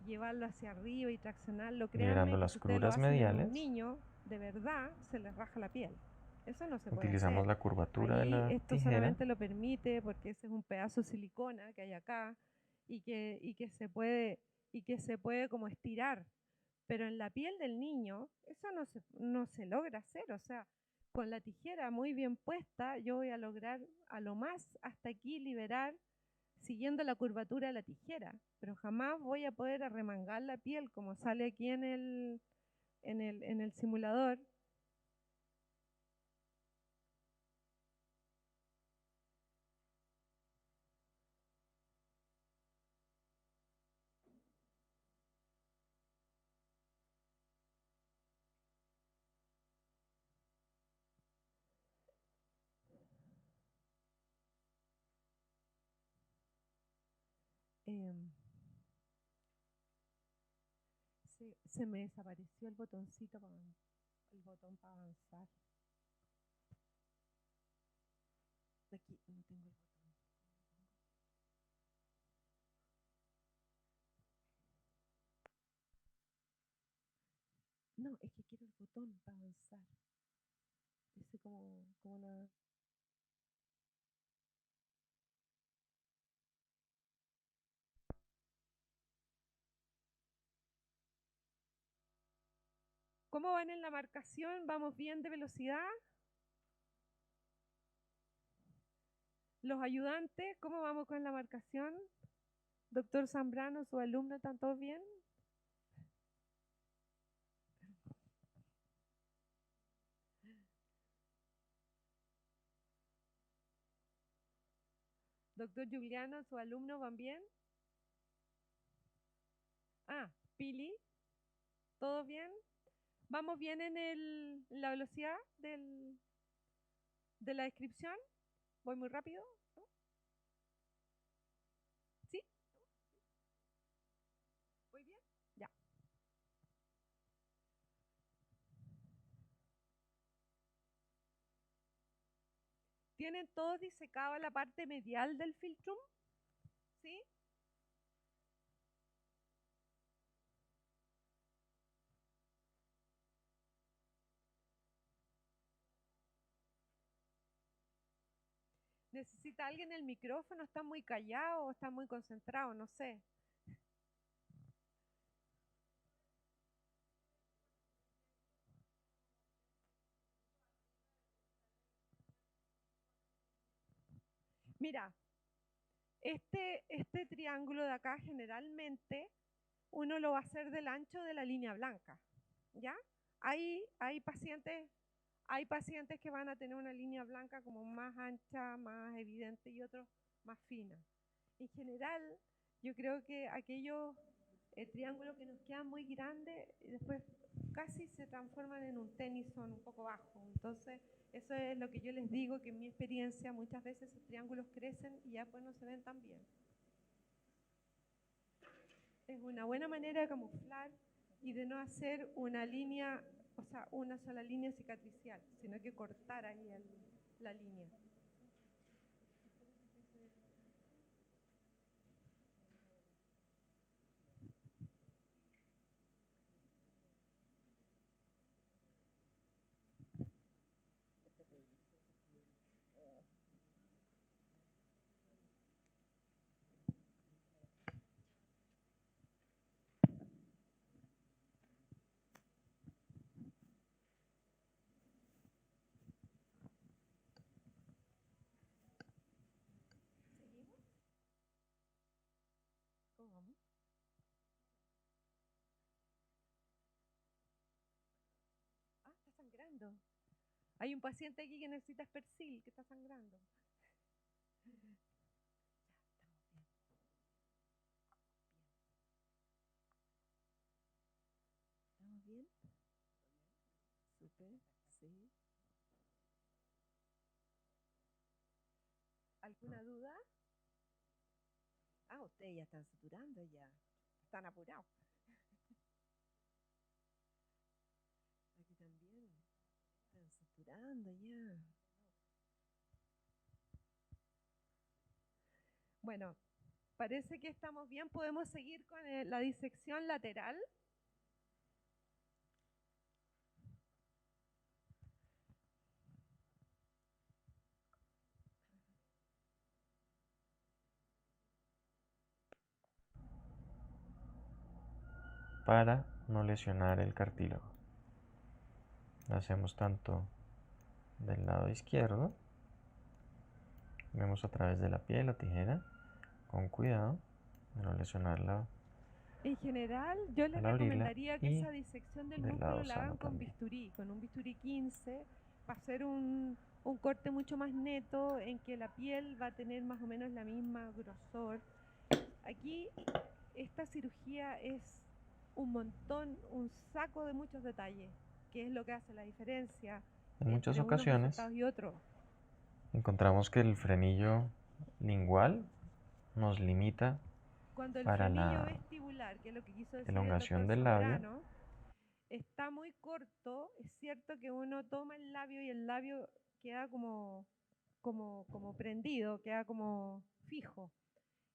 llevarlo hacia arriba y traccionarlo, liberando créanme que las si ustedes lo cruras hacen en un mediales. niño, de verdad se les raja la piel. Eso no se puede Utilizamos hacer. la curvatura de Ahí la esto tijera. solamente lo permite porque ese es un pedazo de silicona que hay acá y que se puede como estirar. Pero en la piel del niño eso no se logra hacer. O sea, con la tijera muy bien puesta yo voy a lograr a lo más hasta aquí liberar siguiendo la curvatura de la tijera, pero jamás voy a poder arremangar la piel como sale aquí en el simulador. Em, se me desapareció el botoncito, el botón para avanzar. Aquí no tengo el botón. No, es que quiero el botón para avanzar. Ese como una... ¿Cómo van en la marcación? ¿Vamos bien de velocidad? Los ayudantes, ¿cómo vamos con la marcación? Doctor Zambrano, su alumno, ¿están todos bien? Doctor Juliano, ¿su alumno van bien? Ah, Pili, ¿todo bien? ¿Vamos bien en la velocidad de la descripción? ¿Voy muy rápido? ¿No? ¿Sí? ¿Voy bien? Ya. ¿Tienen todos disecado la parte medial del filtrum? ¿Sí? ¿Necesita alguien el micrófono? ¿Está muy callado o está muy concentrado? No sé. Mira, este triángulo de acá generalmente uno lo va a hacer del ancho de la línea blanca, ¿ya? Hay pacientes que van a tener una línea blanca como más ancha, más evidente y otros más fina. En general, yo creo que aquellos triángulos que nos quedan muy grandes, después casi se transforman en un tenison un poco bajo. Entonces, eso es lo que yo les digo, que en mi experiencia muchas veces esos triángulos crecen y ya pues no se ven tan bien. Es una buena manera de camuflar y de no hacer una línea, o sea, una sola línea cicatricial, sino que cortar ahí la línea. ¿Seguimos? ¿Cómo vamos? Ah, está sangrando. Hay un paciente aquí que necesita Spersil, que está sangrando. Ya, estamos bien. ¿Estamos bien? Súper, sí. ¿Alguna duda? Ah, ustedes ya están saturando ya. Están apurados. Aquí también. Están saturando ya. Bueno, parece que estamos bien. Podemos seguir con la disección lateral. Para no lesionar el cartílago. Lo hacemos tanto del lado izquierdo, vemos a través de la piel la tijera, con cuidado de no lesionarla En general, yo les al abrirla, recomendaría que y esa disección del del músculo lado la sano hagan también. con un bisturí 15, para hacer un corte mucho más neto, en que la piel va a tener más o menos la misma grosor. Aquí, esta cirugía es un montón, un saco de muchos detalles, que es lo que hace la diferencia En muchas entre unos ocasiones resultados y otros. encontramos que el frenillo lingual nos limita Cuando el para frenillo la vestibular, que es lo que quiso decir el elongación doctor del labio. Zamorano, está muy corto, es cierto que uno toma el labio y el labio queda como prendido, queda como fijo.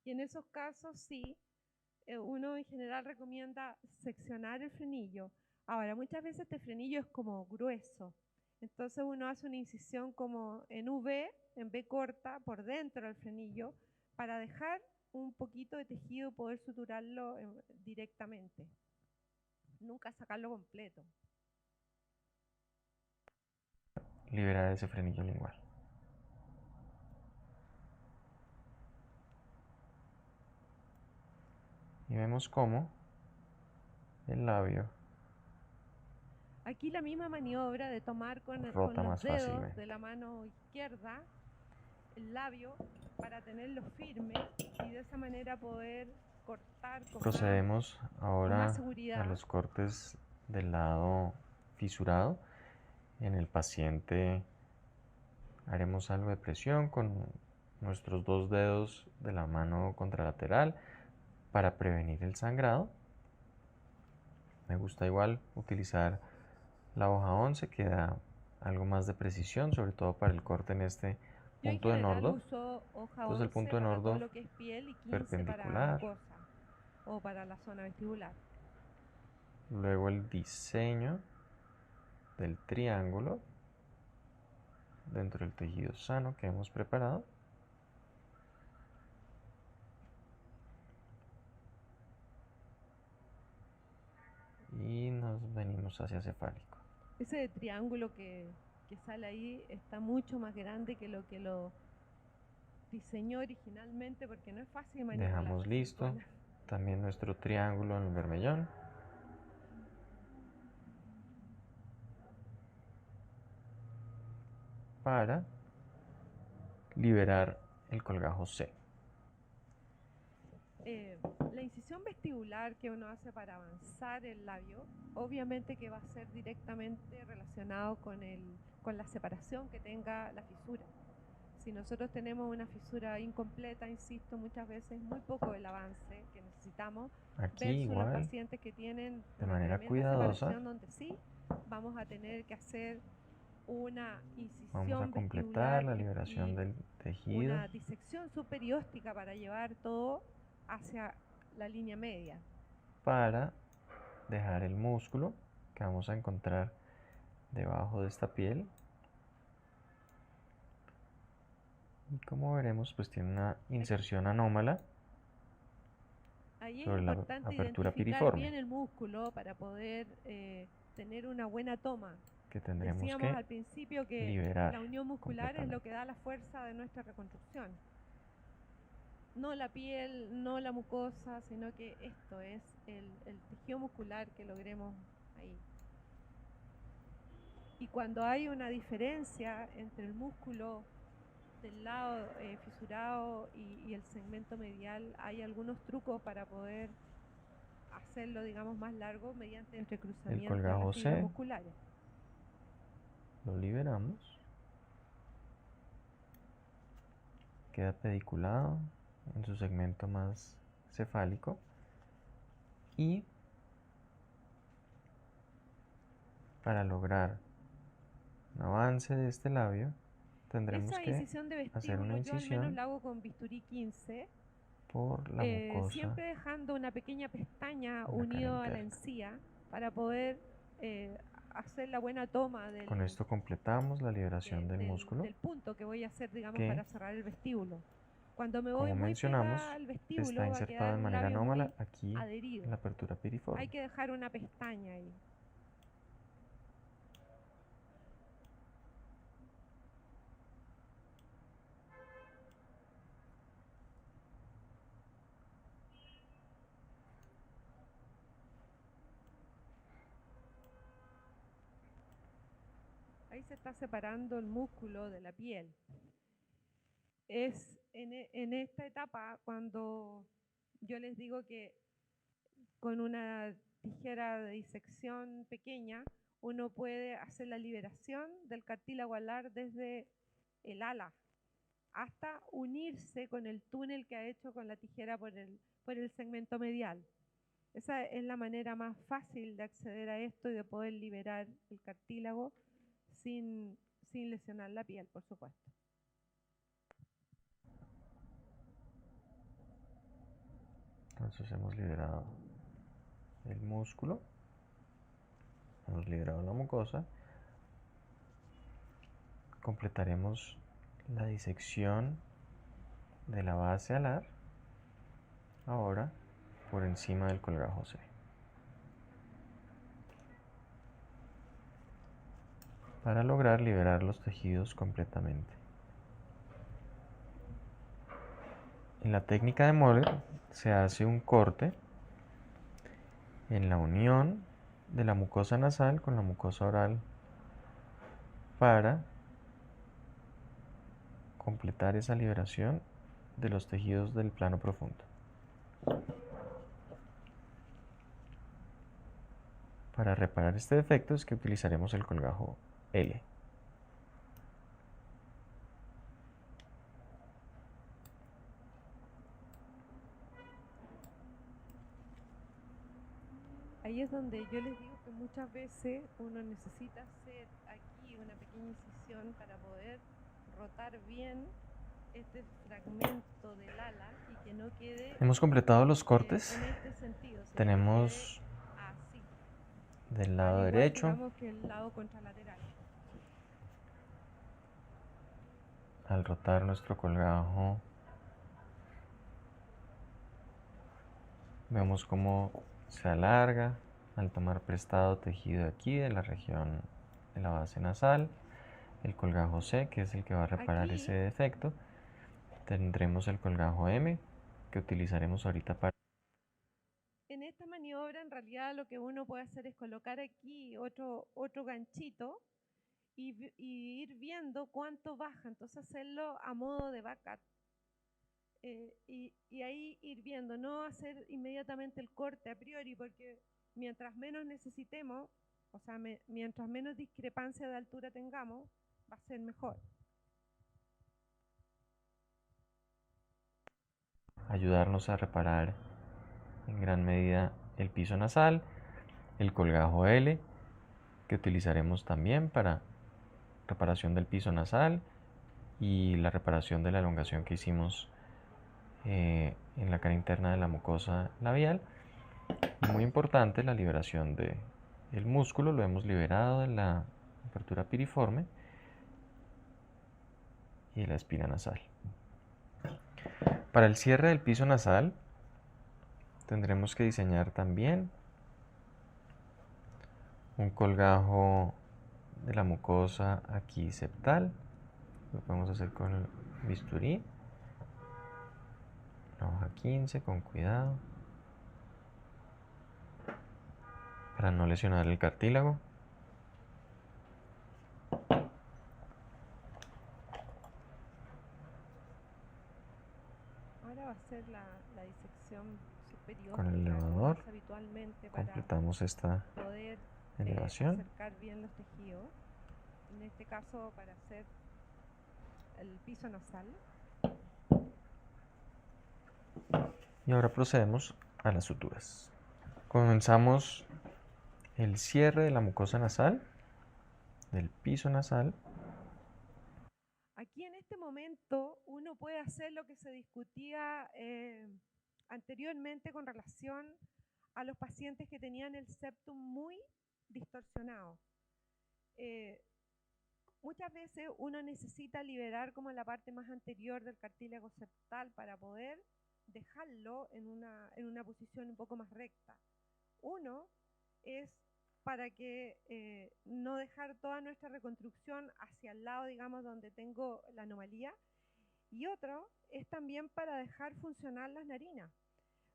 Y en esos casos sí, uno en general recomienda seccionar el frenillo. Ahora, muchas veces este frenillo es como grueso, entonces uno hace una incisión como en V, en V corta, por dentro del frenillo, para dejar un poquito de tejido y poder suturarlo directamente. Nunca sacarlo completo. Liberar ese frenillo lingual. Y vemos cómo el labio Aquí la misma maniobra de tomar con rota los más dedos de fácilmente. la mano izquierda el labio para tenerlo firme y de esa manera poder cortar Procedemos con más ahora a seguridad. los cortes del lado fisurado. En el paciente haremos algo de presión con nuestros dos dedos de la mano contralateral para prevenir el sangrado. Me gusta igual utilizar la hoja 11 que da algo más de precisión, sobre todo para el corte en este Yo en punto de general Nordhoff. uso hoja Entonces el 11 punto de para todo Nordhoff lo que es piel y 15 para perpendicular, mucosa o para la zona vestibular. luego el diseño del triángulo dentro del tejido sano que hemos preparado. Y nos venimos hacia cefálico. Ese triángulo que sale ahí está mucho más grande que lo diseñó originalmente porque no es fácil manipular Dejamos la listo silicona. también nuestro triángulo en el vermellón. Para liberar el colgajo C. La incisión vestibular que uno hace para avanzar el labio, obviamente que va a ser directamente relacionado con la separación que tenga la fisura. Si nosotros tenemos una fisura incompleta, insisto, muchas veces muy poco el avance que necesitamos, Aquí versus los igual, pacientes que tienen de una manera tremenda cuidadosa, separación donde sí vamos a tener que hacer una vamos a incisión completar vestibular la liberación y del tejido una disección superióstica para llevar todo hacia la línea media. para dejar el músculo que vamos a encontrar debajo de esta piel. Y como veremos, pues tiene una inserción anómala Ahí es sobre la importante apertura identificar piriforme bien el músculo para poder tener una buena toma. que tendremos Decíamos que al principio que liberar la unión muscular es lo completamente. que da la fuerza de nuestra reconstrucción. No la piel, no la mucosa, sino que esto es el tejido muscular que logremos ahí. Y cuando hay una diferencia entre el músculo del lado fisurado y el segmento medial, hay algunos trucos para poder hacerlo, digamos, más largo mediante El entrecruzamiento de las colgajo fibras C musculares. lo liberamos, queda pediculado en su segmento más cefálico y para lograr un avance de este labio tendremos Esa que incisión de hacer una vestíbulo yo al menos incisión la hago con bisturí 15, por la mucosa siempre dejando una pequeña pestaña en la cara unido a la interna. encía para poder hacer la buena toma Con esto completamos la liberación del músculo del punto que voy a hacer, digamos, que, para cerrar el vestíbulo. Cuando me voy como muy pegada mencionamos, al está vestíbulo va a insertado quedar de un manera labio anómala muy aquí en adherido. la apertura Hay piriforme. que dejar una pestaña ahí. Ahí se está separando el músculo de la piel. Es en esta etapa cuando yo les digo que con una tijera de disección pequeña uno puede hacer la liberación del cartílago alar desde el ala. hasta unirse con el túnel que ha hecho con la tijera por el segmento medial. Esa es la manera más fácil de acceder a esto y de poder liberar el cartílago sin lesionar la piel, por supuesto. Entonces hemos liberado el músculo, hemos liberado la mucosa. Completaremos la disección de la base alar ahora por encima del colgajo C, para lograr liberar los tejidos completamente. En la técnica de Moller se hace un corte en la unión de la mucosa nasal con la mucosa oral para completar esa liberación de los tejidos del plano profundo. Para reparar este defecto es que utilizaremos el colgajo L. Ahí es donde yo les digo que muchas veces uno necesita hacer aquí una pequeña incisión para poder rotar bien este fragmento del ala y que no quede Hemos completado los cortes. en este sentido, sino Tenemos que quede así, del al lado igual, derecho, digamos, que el lado contralateral. al rotar nuestro colgajo, vemos cómo se alarga al tomar prestado tejido aquí de la región de la base nasal. El colgajo C, que es el que va a reparar Aquí, ese defecto. Tendremos el colgajo M, que utilizaremos ahorita para... en esta maniobra, en realidad lo que uno puede hacer es colocar aquí otro ganchito y ir viendo cuánto baja, entonces hacerlo a modo de backup. Y ahí ir viendo, no hacer inmediatamente el corte a priori, porque mientras menos necesitemos, o sea, mientras menos discrepancia de altura tengamos, va a ser mejor. ayudarnos a reparar en gran medida el piso nasal, el colgajo L, que utilizaremos también para reparación del piso nasal y la reparación de la elongación que hicimos en la cara interna de la mucosa labial. Muy importante la liberación del músculo, lo hemos liberado en la apertura piriforme y la espina nasal. Para el cierre del piso nasal tendremos que diseñar también un colgajo de la mucosa aquí septal. Lo podemos hacer con el bisturí. La hoja 15 con cuidado para no lesionar el cartílago. Ahora va a ser la disección superior Con el que elevador haríamos habitualmente para completamos esta poder elevación. acercar bien los tejidos. En este caso, para hacer el piso nasal. Y ahora procedemos a las suturas. Comenzamos el cierre de la mucosa nasal, del piso nasal. Aquí en este momento uno puede hacer lo que se discutía anteriormente con relación a los pacientes que tenían el septum muy distorsionado. Muchas veces uno necesita liberar como la parte más anterior del cartílago septal para poder dejarlo en una posición un poco más recta. Uno es para que no dejar toda nuestra reconstrucción hacia el lado, digamos, donde tengo la anomalía. Y otro es también para dejar funcionar las narinas.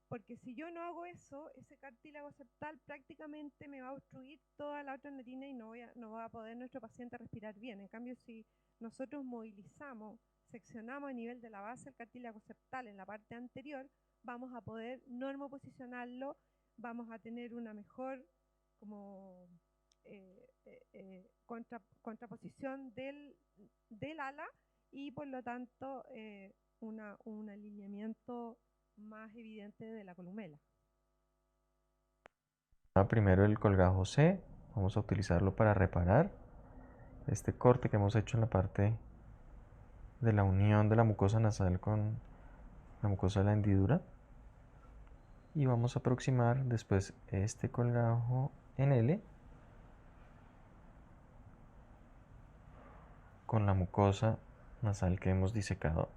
Porque si yo no hago eso, ese cartílago septal prácticamente me va a obstruir toda la otra narina y no va a poder nuestro paciente respirar bien. En cambio, si nosotros movilizamos, seccionamos a nivel de la base el cartílago septal en la parte anterior, vamos a poder normoposicionarlo, vamos a tener una mejor como contraposición del ala y por lo tanto un alineamiento más evidente de la columela. Primero el colgajo C, vamos a utilizarlo para reparar este corte que hemos hecho en la parte de la unión de la mucosa nasal con la mucosa de la hendidura. Y vamos a aproximar después este colgajo en L con la mucosa nasal que hemos disecado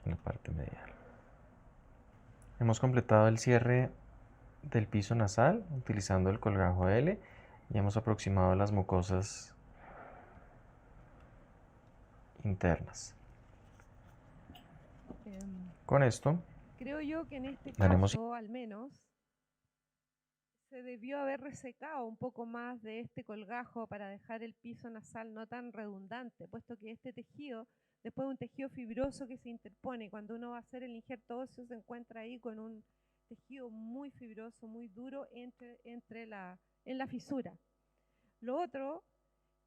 en la parte medial. Hemos completado el cierre del piso nasal utilizando el colgajo L y hemos aproximado las mucosas internas. Con esto Creo yo que en este daremos caso, al menos, se debió haber resecado un poco más de este colgajo para dejar el piso nasal no tan redundante, puesto que este tejido, después de un tejido fibroso que se interpone, cuando uno va a hacer el injerto óseo se encuentra ahí con un tejido muy fibroso, muy duro en la fisura. Lo otro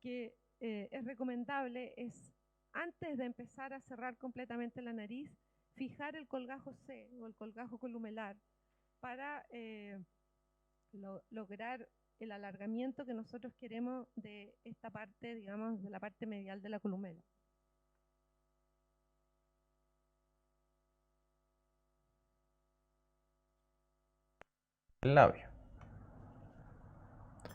que es recomendable es, antes de empezar a cerrar completamente la nariz, fijar el colgajo C o el colgajo columelar para lograr el alargamiento que nosotros queremos de esta parte, digamos, de la parte medial de la columela. el labio.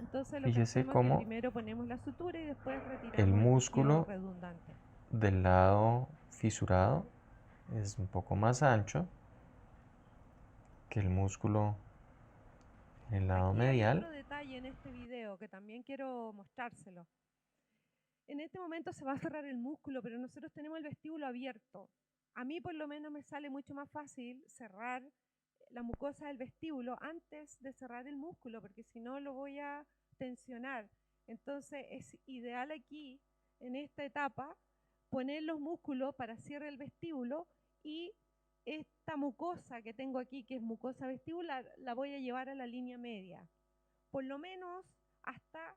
Entonces lo que Fíjese hacemos es que cómo primero ponemos la sutura y después retiramos el tejido músculo redundante. del lado fisurado es un poco más ancho que el músculo en el lado Aquí hay medial. otro detalle en este video que también quiero mostrárselo. En este momento se va a cerrar el músculo, pero nosotros tenemos el vestíbulo abierto. A mí por lo menos me sale mucho más fácil cerrar la mucosa del vestíbulo antes de cerrar el músculo, porque si no lo voy a tensionar. Entonces es ideal aquí, en esta etapa, poner los músculos para cierre el vestíbulo y esta mucosa que tengo aquí, que es mucosa vestibular, la voy a llevar a la línea media. Por lo menos hasta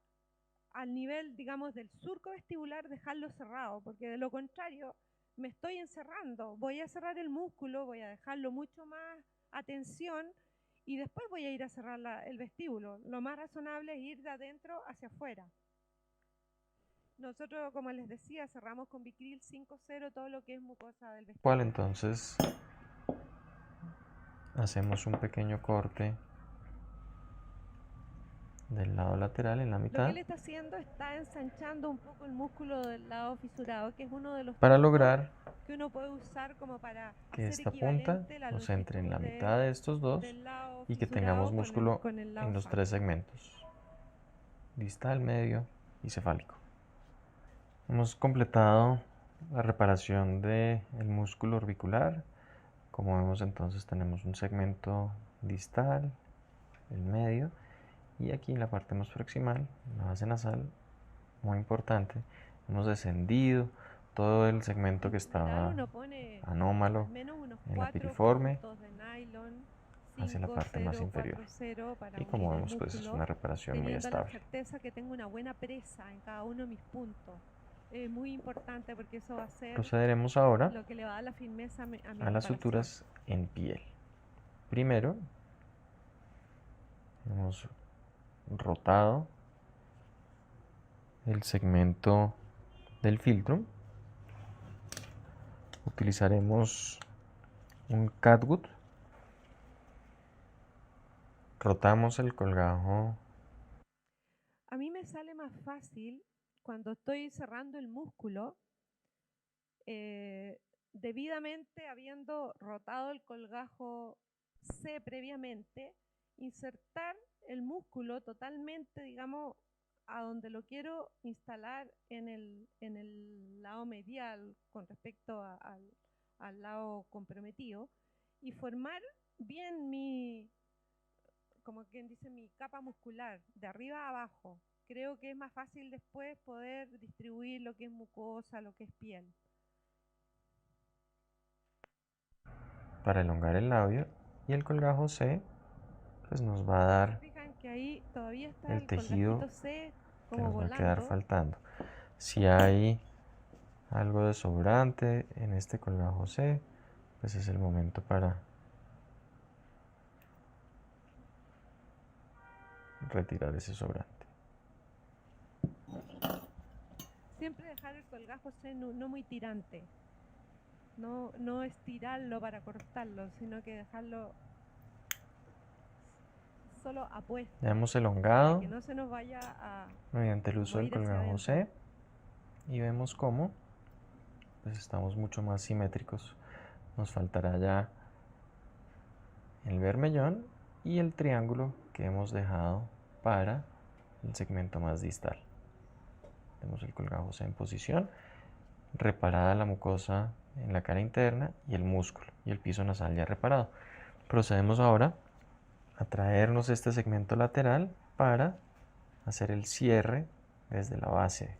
al nivel, digamos, del surco vestibular, dejarlo cerrado, porque de lo contrario me estoy encerrando. Voy a cerrar el músculo, voy a dejarlo mucho más a tensión y después voy a ir a cerrar el vestíbulo. Lo más razonable es ir de adentro hacia afuera. Nosotros, como les decía, cerramos con Vicryl 5.0 todo lo que es mucosa del vestíbulo. Entonces hacemos un pequeño corte del lado lateral en la Lo que mitad él está haciendo está ensanchando un poco el músculo del lado fisurado, que es uno de los para trucos lograr que uno puede usar como para que hacer esta punta equivalente la nos entre en la longitud mitad de estos dos del lado y que tengamos fisurado músculo con el lado en los sano. tres segmentos: distal, medio y cefálico. Hemos completado la reparación del músculo orbicular. Como vemos, entonces tenemos un segmento distal, el medio, y aquí en la parte más proximal, la base nasal, muy importante, hemos descendido todo el segmento que estaba Uno pone anómalo al menos unos en la 4 piriforme puntos de nylon, hacia la 5, parte más 0, inferior. 4, 0, para Y como unir el vemos, pues es músculo, una reparación muy teniendo la estable. certeza que tengo una buena presa en cada uno de mis puntos. Es muy importante porque eso va a ser Procederemos ahora lo que le va a dar la firmeza a mi a las reparación. suturas en piel. Primero, hemos rotado el segmento del filtro. Utilizaremos un catgut. Rotamos el colgajo. A mí me sale más fácil cuando estoy cerrando el músculo, debidamente habiendo rotado el colgajo C previamente, insertar el músculo totalmente, digamos, a donde lo quiero instalar en el lado medial con respecto al lado comprometido y formar bien como quien dice, mi capa muscular, de arriba a abajo. Creo que es más fácil después poder distribuir lo que es mucosa, lo que es piel. Para elongar el labio, y el colgajo C pues nos va a dar Fijan que ahí todavía está el el tejido colgajito C que como nos va a quedar volando. faltando. Si hay algo de sobrante en este colgajo C, pues es el momento para retirar ese sobrante. Siempre dejar el colgajo C no muy tirante. No estirarlo para cortarlo, sino que dejarlo solo apuesto. Ya hemos Para elongado que no se nos vaya a mediante el uso del ir hacia colgajo adentro. C y vemos cómo pues estamos mucho más simétricos. Nos faltará ya el bermellón y el triángulo que hemos dejado para el segmento más distal. Tenemos el colgajo C en posición, reparada la mucosa en la cara interna y el músculo y el piso nasal ya reparado. Procedemos ahora a traernos este segmento lateral para hacer el cierre desde la base.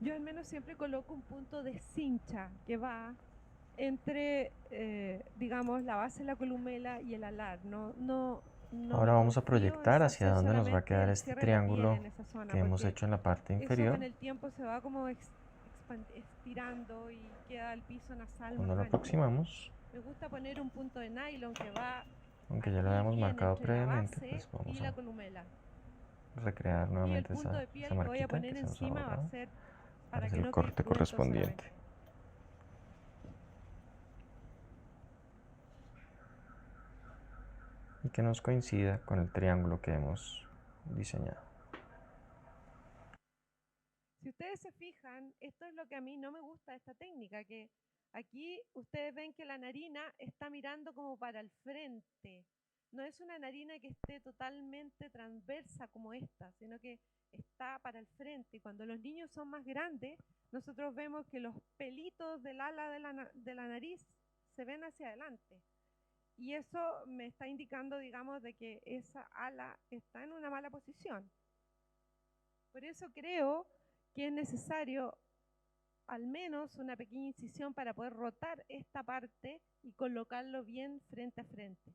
Yo al menos siempre coloco un punto de cincha que va entre, digamos, la base de la columela y el alar. No Ahora me vamos a confío en proyectar hacia hacer dónde nos va a solamente quedar el este cierre de la piel triángulo en esa zona, que hemos porque hecho en la parte eso inferior. con el tiempo se va como estirando y queda el piso nasal Cuando más lo ancho. aproximamos, Me gusta poner un punto de nylon que va aunque ya lo aquí habíamos bien marcado entre la previamente, base pues vamos y la a columela. recrear Y el nuevamente punto esa de piel que voy a marquita que poner se nos ha encima va a borrado ser para para hacer que el no quede corte cruento correspondiente. solamente. Y que nos coincida con el triángulo que hemos diseñado. Si ustedes se fijan, esto es lo que a mí no me gusta de esta técnica, que aquí ustedes ven que la narina está mirando como para el frente. No es una narina que esté totalmente transversa como esta, sino que está para el frente. Y cuando los niños son más grandes, nosotros vemos que los pelitos del ala de la nariz se ven hacia adelante. Y eso me está indicando, digamos, de que esa ala está en una mala posición. Por eso creo que es necesario al menos una pequeña incisión para poder rotar esta parte y colocarlo bien frente a frente.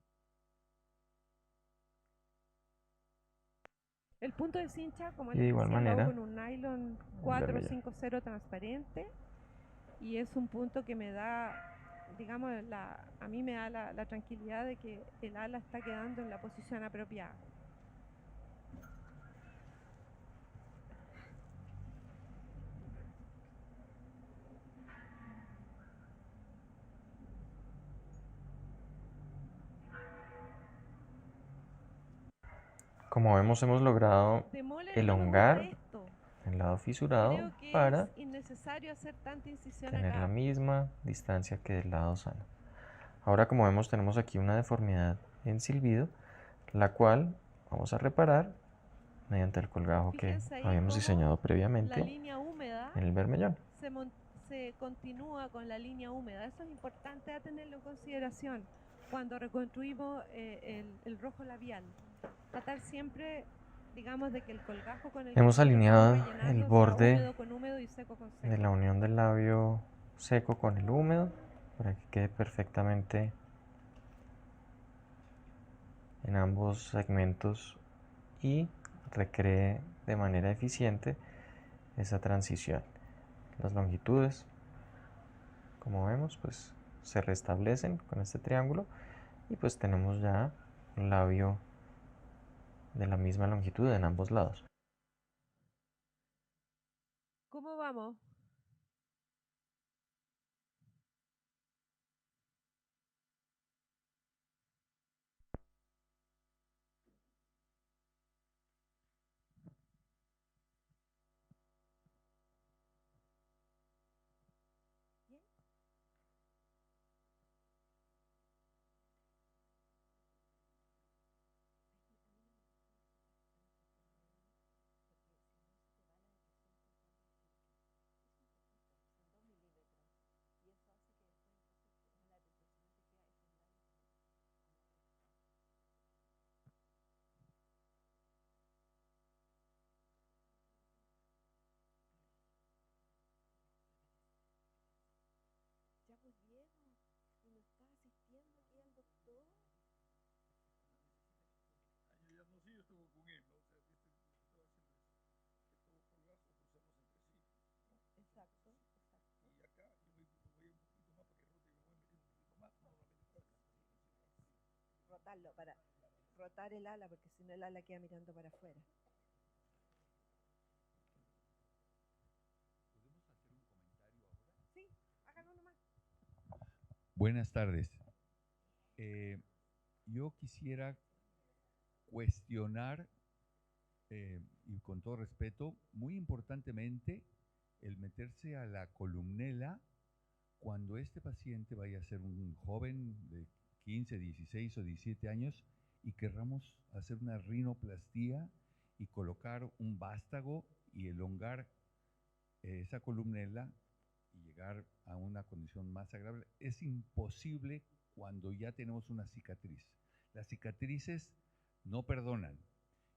El punto de cincha, como Y de les igual decía, lo hago manera, con un nylon el 450 bermellón. transparente y es un punto que me da, digamos, a mí me da la tranquilidad de que el ala está quedando en la posición apropiada. Como vemos, hemos logrado De mole no me gusta elongar esto. el lado fisurado Creo que es para innecesario hacer tanta incisión tener la acá. misma distancia que del lado sano. Ahora, como vemos, tenemos aquí una deformidad en silbido, la cual vamos a reparar mediante el colgajo que Fíjense ahí habíamos cómo diseñado la previamente línea húmeda en el bermellón. se continúa con la línea húmeda. Eso es importante a tenerlo en consideración cuando reconstruimos el rojo labial. Tratar siempre, digamos, de que el colgajo con el que Hemos nosotros estamos alineado el rellenando sea borde húmedo con húmedo y seco con seco. de la unión del labio seco con el húmedo para que quede perfectamente en ambos segmentos y recree de manera eficiente esa transición. Las longitudes, como vemos, pues se restablecen con este triángulo y pues tenemos ya un labio de la misma longitud en ambos lados. ¿Cómo vamos? ¿Bien? rotarlo, para rotar el ala, porque si no el ala queda mirando para afuera. ¿Podemos hacer un comentario ahora? Sí, háganlo nomás. Buenas tardes. Yo quisiera cuestionar, y con todo respeto, muy importantemente, el meterse a la columnela cuando este paciente vaya a ser un joven de 15, 16 o 17 años y querramos hacer una rinoplastía y colocar un vástago y elongar esa columnela y llegar a una condición más agradable. Es imposible cuando ya tenemos una cicatriz. Las cicatrices no perdonan.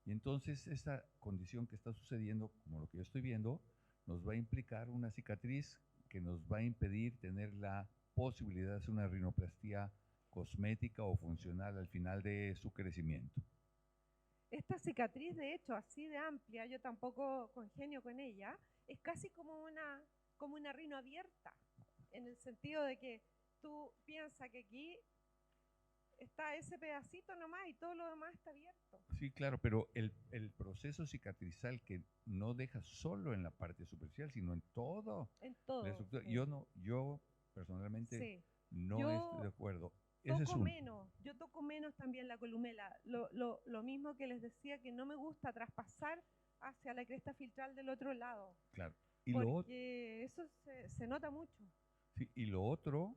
Y entonces esa condición que está sucediendo, como lo que yo estoy viendo, nos va a implicar una cicatriz que nos va a impedir tener la posibilidad de hacer una rinoplastía cosmética o funcional al final de su crecimiento. Esta cicatriz, de hecho, así de amplia, yo tampoco congenio con ella, es casi como una rino abierta, en el sentido de que tú piensas que aquí está ese pedacito nomás y todo lo demás está abierto. Sí, claro, pero el proceso cicatrizal que no deja solo en la parte superficial, sino en todo En todo. la estructura. Sí. Yo personalmente Sí. no Yo estoy de acuerdo. Ese es toco un. menos, yo toco menos también la columela. Lo mismo que les decía, que no me gusta traspasar hacia la cresta filtral del otro lado, Claro. porque eso se nota mucho. Sí, y lo otro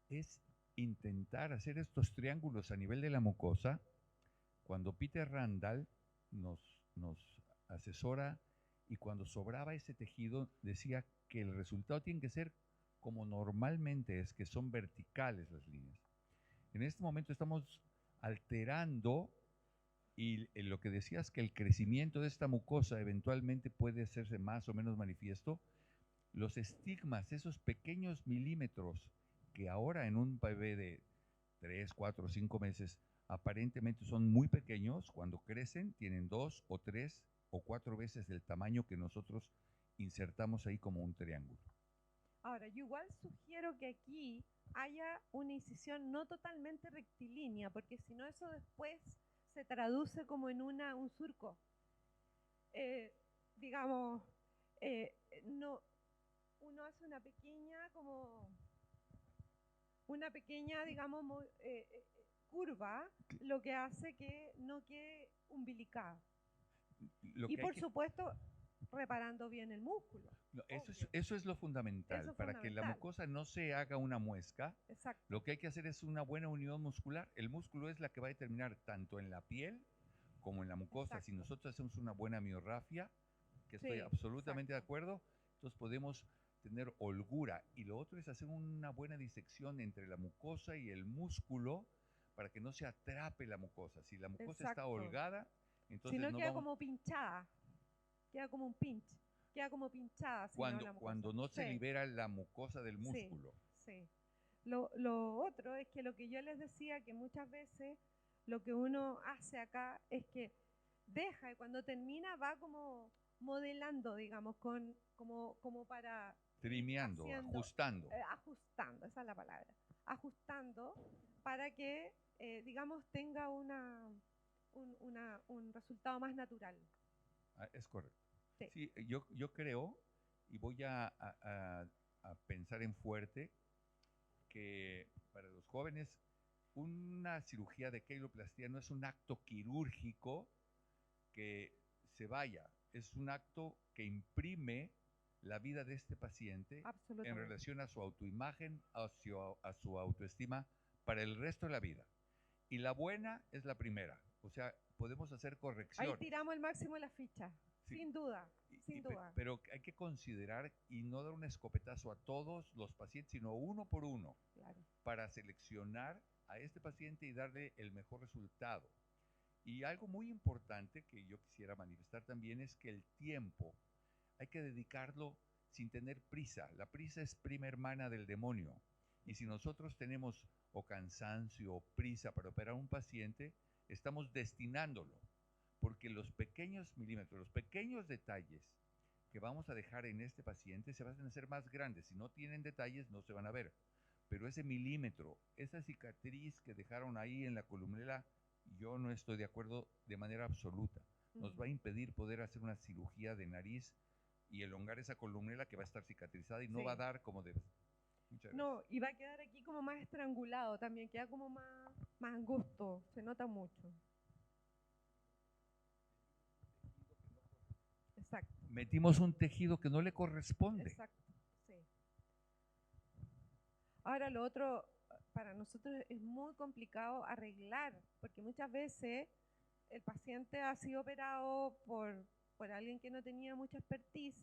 es intentar hacer estos triángulos a nivel de la mucosa. Cuando Peter Randall nos asesora y cuando sobraba ese tejido decía que el resultado tiene que ser como normalmente es, que son verticales las líneas. En este momento estamos alterando y lo que decías que el crecimiento de esta mucosa eventualmente puede hacerse más o menos manifiesto. Los estigmas, esos pequeños milímetros que ahora en un bebé de 3, 4, 5 meses aparentemente son muy pequeños, cuando crecen tienen 2 o 3 o 4 veces el tamaño que nosotros insertamos ahí como un triángulo. Ahora, yo igual sugiero que aquí haya una incisión no totalmente rectilínea, porque si no eso después se traduce como en un surco. Digamos, no, uno hace una pequeña, digamos, curva, lo que hace que no quede umbilicada. Y por supuesto, reparando bien el músculo. No, eso es lo fundamental. Eso es para que la fundamental. mucosa no se haga una muesca, Exacto. lo que hay que hacer es una buena unión muscular. El músculo es la que va a determinar tanto en la piel como en la mucosa. Exacto. Si nosotros hacemos una buena miorrafia, que Sí, estoy absolutamente exacto. de acuerdo, entonces podemos tener holgura. Y lo otro es hacer una buena disección entre la mucosa y el músculo para que no se atrape la mucosa. Si la mucosa está Exacto. holgada, entonces Si no no queda vamos... como pinchada, queda como un pinch, queda como pinchada. Si no, la mucosa. Cuando no se Sí. libera la mucosa del músculo. Sí, sí. Lo otro es que lo que yo les decía, que muchas veces lo que uno hace acá es que deja y cuando termina va como modelando, digamos, como para Trimeando, haciendo, ajustando. ajustando, esa es la palabra, ajustando para que, digamos, tenga un resultado más natural. Es correcto. Sí. Sí, yo creo, y voy a pensar en fuerte, que para los jóvenes una cirugía de queiloplastía no es un acto quirúrgico que se vaya, es un acto que imprime la vida de este paciente en relación a su autoimagen, a su autoestima para el resto de la vida. Y la buena es la primera, o sea, podemos hacer correcciones. Ahí tiramos el máximo de la ficha, sí. Sin duda, sin duda. Pero hay que considerar y no dar un escopetazo a todos los pacientes, sino uno por uno, claro, para seleccionar a este paciente y darle el mejor resultado. Y algo muy importante que yo quisiera manifestar también es que el tiempo hay que dedicarlo sin tener prisa. La prisa es prima hermana del demonio. Y si nosotros tenemos o cansancio o prisa para operar a un paciente, estamos destinándolo. Porque los pequeños milímetros, los pequeños detalles que vamos a dejar en este paciente se van a hacer más grandes. Si no tienen detalles, no se van a ver. pero ese milímetro, esa cicatriz que dejaron ahí en la columela, yo no estoy de acuerdo de manera absoluta. Nos va a impedir poder hacer una cirugía de nariz y elongar esa columela que va a estar cicatrizada y no va a Sí. dar como debe. Muchas gracias. No, y va a quedar aquí como más estrangulado también, queda como más angosto, se nota mucho. Exacto, Metimos un tejido que no le corresponde. exacto, sí. Ahora lo otro, para nosotros es muy complicado arreglar, porque muchas veces el paciente ha sido operado por alguien que no tenía mucha expertise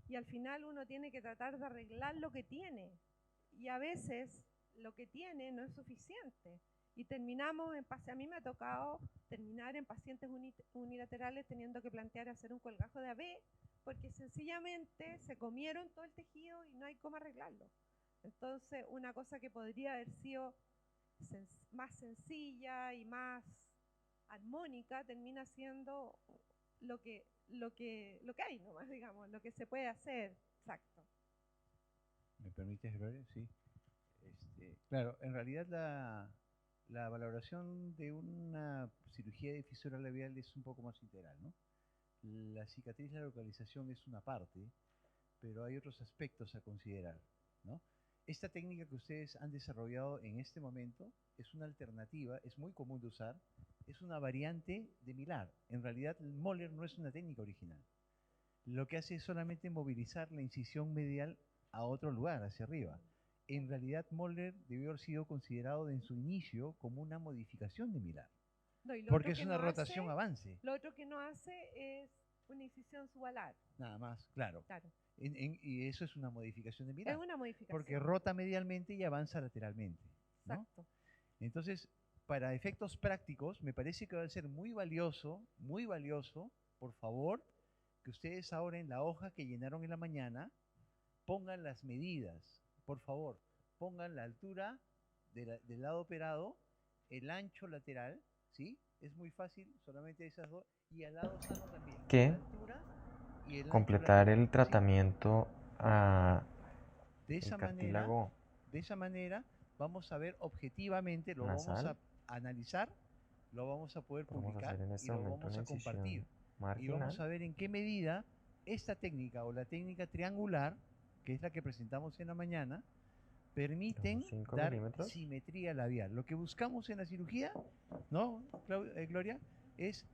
y al final uno tiene que tratar de arreglar lo que tiene. Y a veces lo que tiene no es suficiente. Y terminamos a mí me ha tocado terminar en pacientes unilaterales teniendo que plantear hacer un colgajo de AB porque sencillamente se comieron todo el tejido y no hay cómo arreglarlo. Entonces, una cosa que podría haber sido más sencilla y más armónica termina siendo lo que hay nomás, digamos, lo que se puede hacer. Exacto. ¿Me permites, Gloria? Sí. Claro, en realidad la valoración de una cirugía de fisura labial es un poco más integral, ¿no? La cicatriz, la localización es una parte, pero hay otros aspectos a considerar, ¿no? Esta técnica que ustedes han desarrollado en este momento es una alternativa, es muy común de usar, es una variante de Millar. En realidad, el Moller no es una técnica original. Lo que hace es solamente movilizar la incisión medial a otro lugar, hacia arriba. En realidad, Moller debió haber sido considerado en su inicio como una modificación de Millar, No, y lo porque otro es que una no rotación hace, avance, lo otro que no hace es una incisión subalar. nada más, claro. Claro. Y eso es una modificación de Es Millar, una modificación. porque rota medialmente y avanza lateralmente, ¿no? Exacto. Entonces, para efectos prácticos, me parece que va a ser muy valioso, por favor, que ustedes ahora en la hoja que llenaron en la mañana, pongan las medidas, por favor, pongan la altura del lado operado, el ancho lateral, ¿sí? Es muy fácil, solamente esas dos, y al lado sano también. ¿Qué? La altura y el ancho Completar lateral, el ¿sí? tratamiento a De el esa cartílago manera vamos a ver objetivamente, lo vamos nasal. a analizar, lo vamos a poder Vamos a publicar hacer en y este lo momento vamos una a compartir. incisión Y vamos marginal. a ver en qué medida esta técnica o la técnica triangular, que es la que presentamos en la mañana, permiten Unos 5 dar milímetros. simetría labial. Lo que buscamos en la cirugía, ¿no, Gloria? Es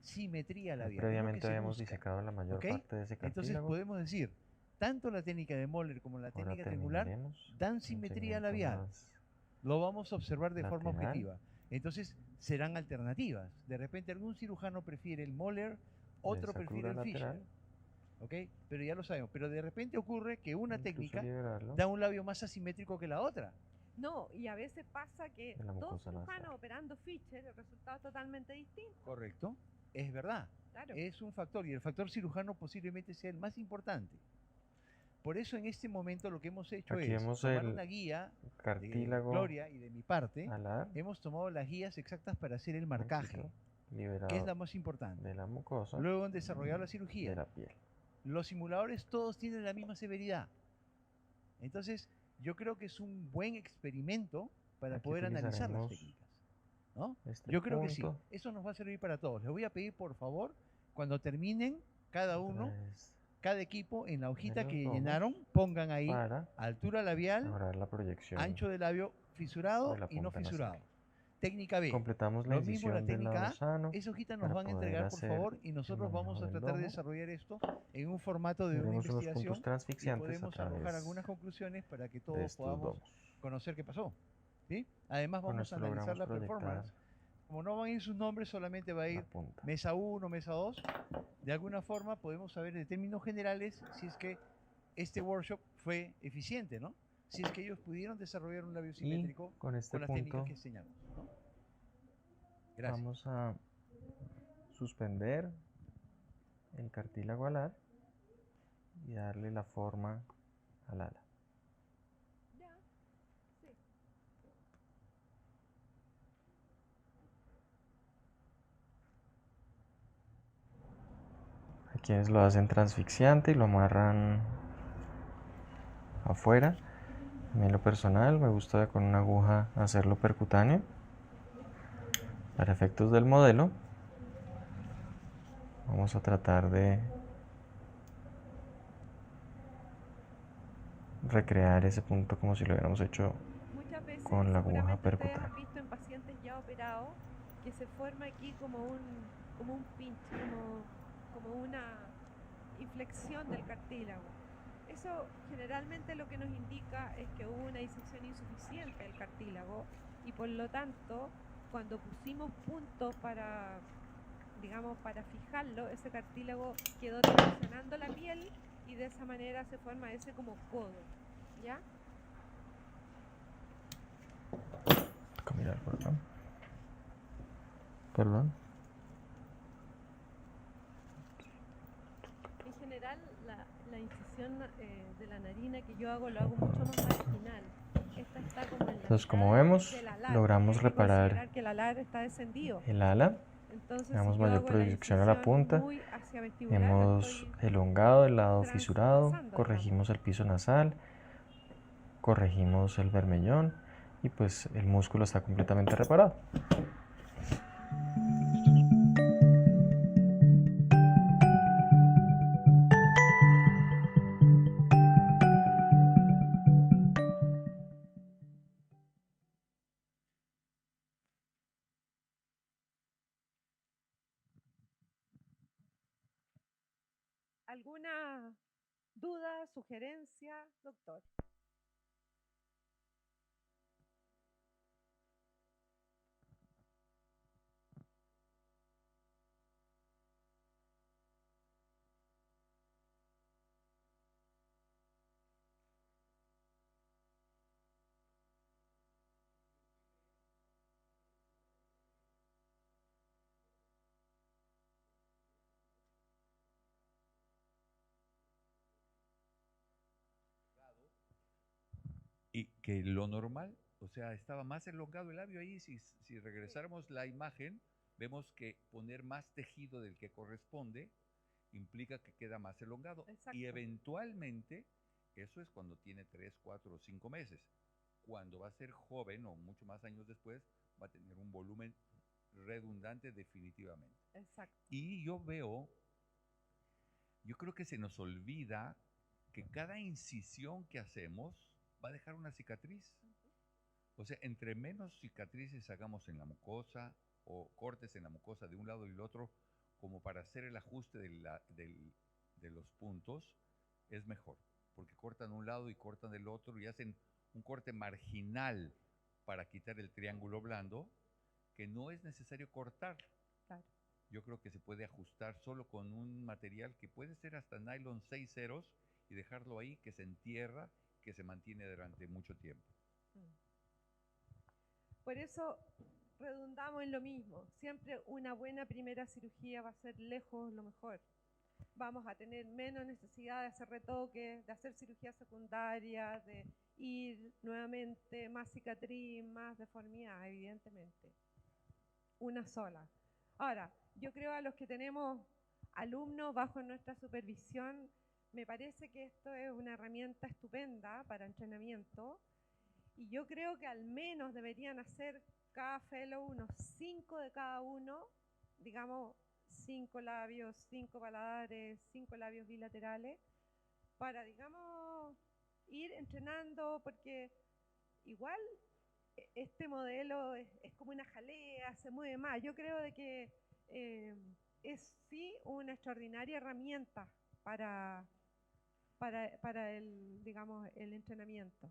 simetría labial. Es lo que Previamente se habíamos busca, disecado la mayor ¿ok? parte de ese Entonces cartílago. podemos decir, tanto la técnica de Moller como la Ahora técnica triangular terminaremos dan un simetría segmento labial. más Lo vamos a observar de forma lateral. objetiva. Entonces serán alternativas. De repente algún cirujano prefiere el Moller, otro esa prefiere crura el Fischer. lateral, ¿Ok? Pero ya lo sabemos. Pero de repente ocurre que una incluso técnica liberarlo. da un labio más asimétrico que la otra. No, y a veces pasa que De la dos mucosa nasal. cirujanos operando Fischer, el resultado es totalmente distinto. Correcto. Es verdad. Claro. Es un factor y el factor cirujano posiblemente sea el más importante. Por eso en este momento lo que hemos hecho Aquí es vemos tomar el una guía de cartílago Gloria y de mi parte. alar, Hemos tomado las guías exactas para hacer el marcaje, poquito, que es liberado la más importante. de la mucosa, Luego han desarrollado la de cirugía. la piel. Los simuladores todos tienen la misma severidad. Entonces, yo creo que es un buen experimento para Aquí poder analizar las utilizaremos técnicas, ¿no? Este Yo creo que sí. punto. Eso nos va a servir para todos. Les voy a pedir, por favor, cuando terminen, cada uno, Otra vez cada equipo, en la hojita los que domos llenaron, pongan ahí para altura labial, mejorar la proyección. ancho de labio fisurado de la y no punta nasal. fisurado. Técnica B. Completamos la Lo mismo la incisión del técnica lado A. sano. Esa hojita nos para van a poder entregar, por hacer favor, y el nosotros vamos manejo a del tratar de lomo. desarrollar esto en un formato de una Veremos unos investigación puntos y transfixiantes a podemos arrojar través algunas conclusiones para que de todos estos podamos domos. conocer qué pasó. ¿Sí? Además Con vamos a esto analizar la logramos proyectar performance. Como no van a ir sus nombres, solamente va a la ir punta. mesa 1, mesa 2. De alguna forma podemos saber en términos generales si es que este workshop fue eficiente, ¿no? Si es que ellos pudieron desarrollar un labio Y simétrico con este con las técnicas punto que enseñamos, ¿no? Gracias. vamos a suspender el cartílago alar y darle la forma al ala. Ya, sí. Hay quienes lo hacen transfixiante y lo amarran afuera. A mí en lo personal me gusta con una aguja hacerlo percutáneo. Para efectos del modelo, vamos a tratar de recrear ese punto como si lo hubiéramos hecho Muchas veces, con la aguja seguramente ustedes percutánea. han visto en pacientes ya operados que se forma aquí como un pinch, como una inflexión del cartílago. Eso generalmente lo que nos indica es que hubo una disección insuficiente del cartílago y por lo tanto, cuando pusimos puntos para, digamos, para fijarlo, ese cartílago quedó tensionando la piel y de esa manera se forma ese como codo, ¿ya? Toca mirar por acá. Perdón. En general, la incisión de la narina que yo hago, lo hago mucho más marginal. Esta está como en la Entonces, como mitad vemos, del alar, logramos porque hay que reparar considerar que el alar está descendido. el ala. Entonces, Damos si yo mayor hago la proyección a la incisión punta. muy hacia vestibular, la Hemos estoy elongado el lado fisurado, transvasando, corregimos el piso nasal, corregimos el bermellón y pues el músculo está completamente reparado. ¿Alguna duda, sugerencia, doctor? Y que lo normal, o sea, estaba más elongado el labio ahí. Si regresáramos la imagen, vemos que poner más tejido del que corresponde implica que queda más elongado. Exacto. Y eventualmente, eso es cuando tiene 3, 4 o 5 meses. Cuando va a ser joven o mucho más años después, va a tener un volumen redundante definitivamente. Exacto. Y yo creo que se nos olvida que cada incisión que hacemos va a dejar una cicatriz. O sea, entre menos cicatrices hagamos en la mucosa o cortes en la mucosa de un lado y del otro, como para hacer el ajuste de los puntos, es mejor. Porque cortan un lado y cortan del otro y hacen un corte marginal para quitar el triángulo blando, que no es necesario cortar. Claro. Yo creo que se puede ajustar solo con un material que puede ser hasta nylon 6 ceros y dejarlo ahí, que se entierra, que se mantiene durante mucho tiempo. Por eso redundamos en lo mismo. Siempre una buena primera cirugía va a ser lejos lo mejor. Vamos a tener menos necesidad de hacer retoques, de hacer cirugía secundaria, de ir nuevamente más cicatriz, más deformidad, evidentemente. Una sola. Ahora, yo creo a los que tenemos alumnos bajo nuestra supervisión, me parece que esto es una herramienta estupenda para entrenamiento y yo creo que al menos deberían hacer cada fellow unos 5 de cada uno, digamos 5 labios, 5 paladares, 5 labios bilaterales, para, digamos, ir entrenando, porque igual este modelo es como una jalea, se mueve más. Yo creo de que es sí una extraordinaria herramienta para el, digamos, el entrenamiento.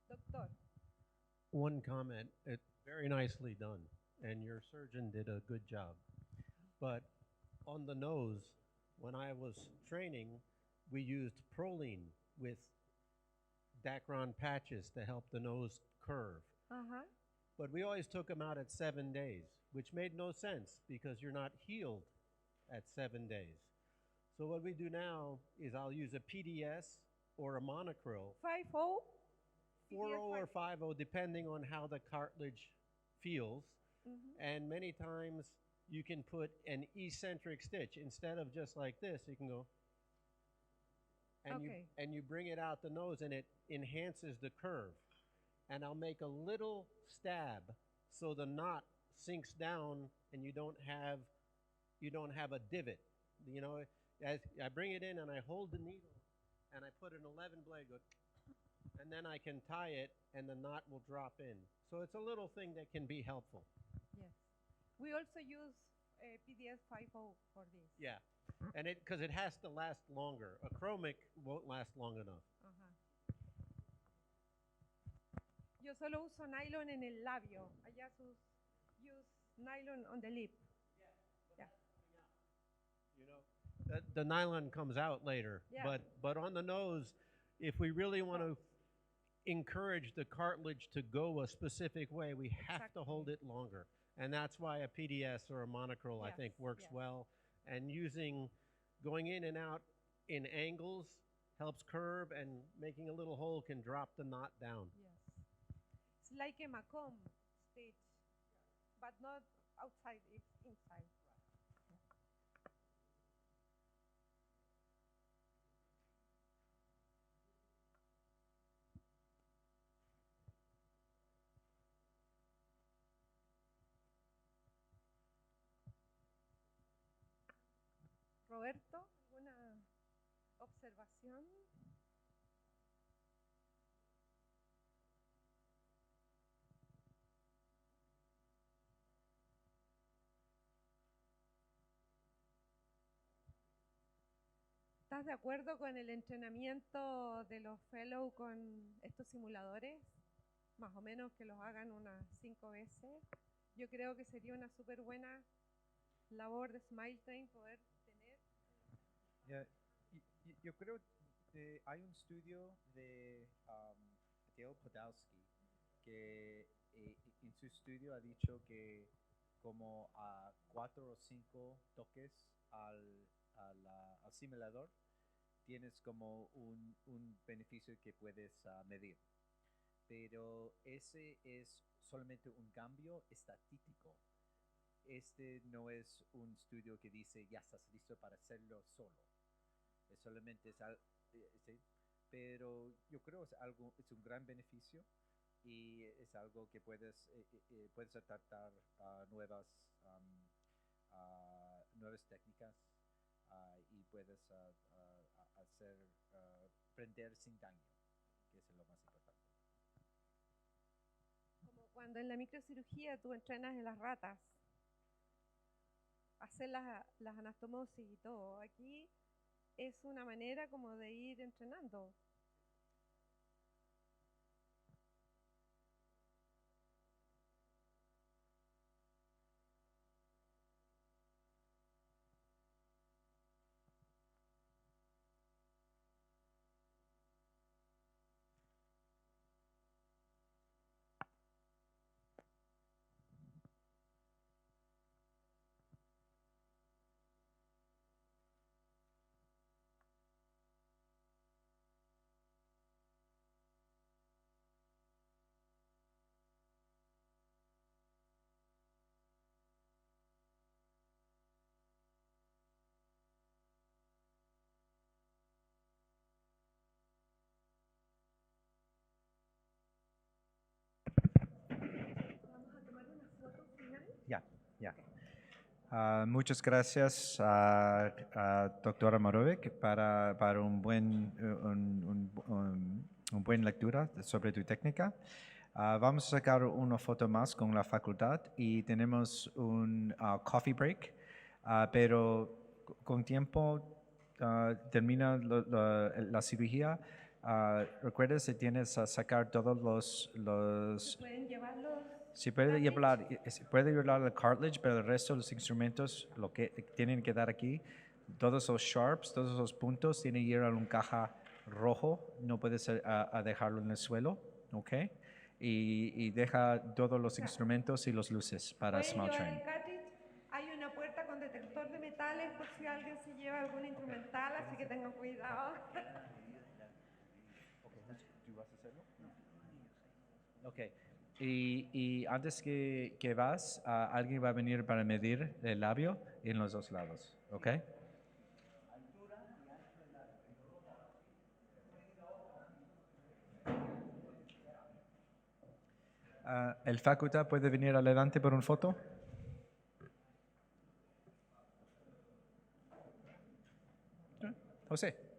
Doctor. One comment, very nicely done, and your surgeon did a good job. But on the nose, when I was training, we used Proline with Dacron patches to help the nose curve. Uh-huh. But we always took them out at 7 days, which made no sense because you're not healed at 7 days. So what we do now is I'll use a PDS or a monocryl. 5-0? 4.0 or 5.0, depending on how the cartilage feels. Mm-hmm. And many times you can put an eccentric stitch. Instead of just like this, you can go, and Okay. you bring it out the nose, and it enhances the curve. And I'll make a little stab so the knot sinks down, and you don't have a divot. You know, as I bring it in and I hold the needle, and I put an 11 blade, go, and then I can tie it, and the knot will drop in. So it's a little thing that can be helpful. Yes. We also use PDS 5.0 for this. Yeah, and because it has to last longer. A chromic won't last long enough. Ajá. Yo solo uso nylon en el labio. Allá sus use nylon on the lip. Yeah. You know, the nylon comes out later, Yeah. but on the nose, if we really want to encourage the cartilage to go a specific way, we have to hold it longer. And that's why a PDS or a monochrome, I think, Yes, works yes. well. And going in and out in angles helps curve, and making a little hole can drop the knot down. Yes. It's like a Macomb stitch, but not outside, it's inside. Roberto, ¿alguna observación? ¿Estás de acuerdo con el entrenamiento de los fellow con estos simuladores? Más o menos que los hagan unas 5 veces. Yo creo que sería una súper buena labor de Smile Train poder tener. Ya, yo creo que hay un estudio de Dale Podolsky que en su estudio ha dicho que como a 4 o 5 toques al simulador tienes como un beneficio que puedes medir. Pero ese es solamente un cambio estadístico. Este no es un estudio que dice ya estás listo para hacerlo solo. Solamente es algo, ¿sí? Pero yo creo que es un gran beneficio y es algo que puedes adaptar a nuevas técnicas y puedes prender sin daño, que es lo más importante. Como cuando en la microcirugía tú entrenas en las ratas, hacer las anastomosis y todo. Aquí es una manera como de ir entrenando. Vamos a tomar una foto final. Ya. Muchas gracias a doctora Marovic para un buen lectura sobre tu técnica. Vamos a sacar una foto más con la facultad y tenemos un coffee break, pero con tiempo termina la cirugía. Recuerda si tienes a sacar todos los Pueden llevarlos. si puede llevar el cartilage, pero el resto de los instrumentos, lo que tienen que dar aquí, todos los sharps, todos los puntos, tienen que ir a una caja rojo, no puedes a dejarlo en el suelo, ¿ok? Y deja todos los instrumentos y los luces para Pueden Smile llevar Train. el cartridge. Hay una puerta con detector de metales por si alguien se lleva algún instrumental, así que tengan cuidado. ¿Tú vas a hacerlo? Ok. Y antes que vas, alguien va a venir para medir el labio en los dos lados, ¿ok? ¿El facultad puede venir adelante por una foto? José.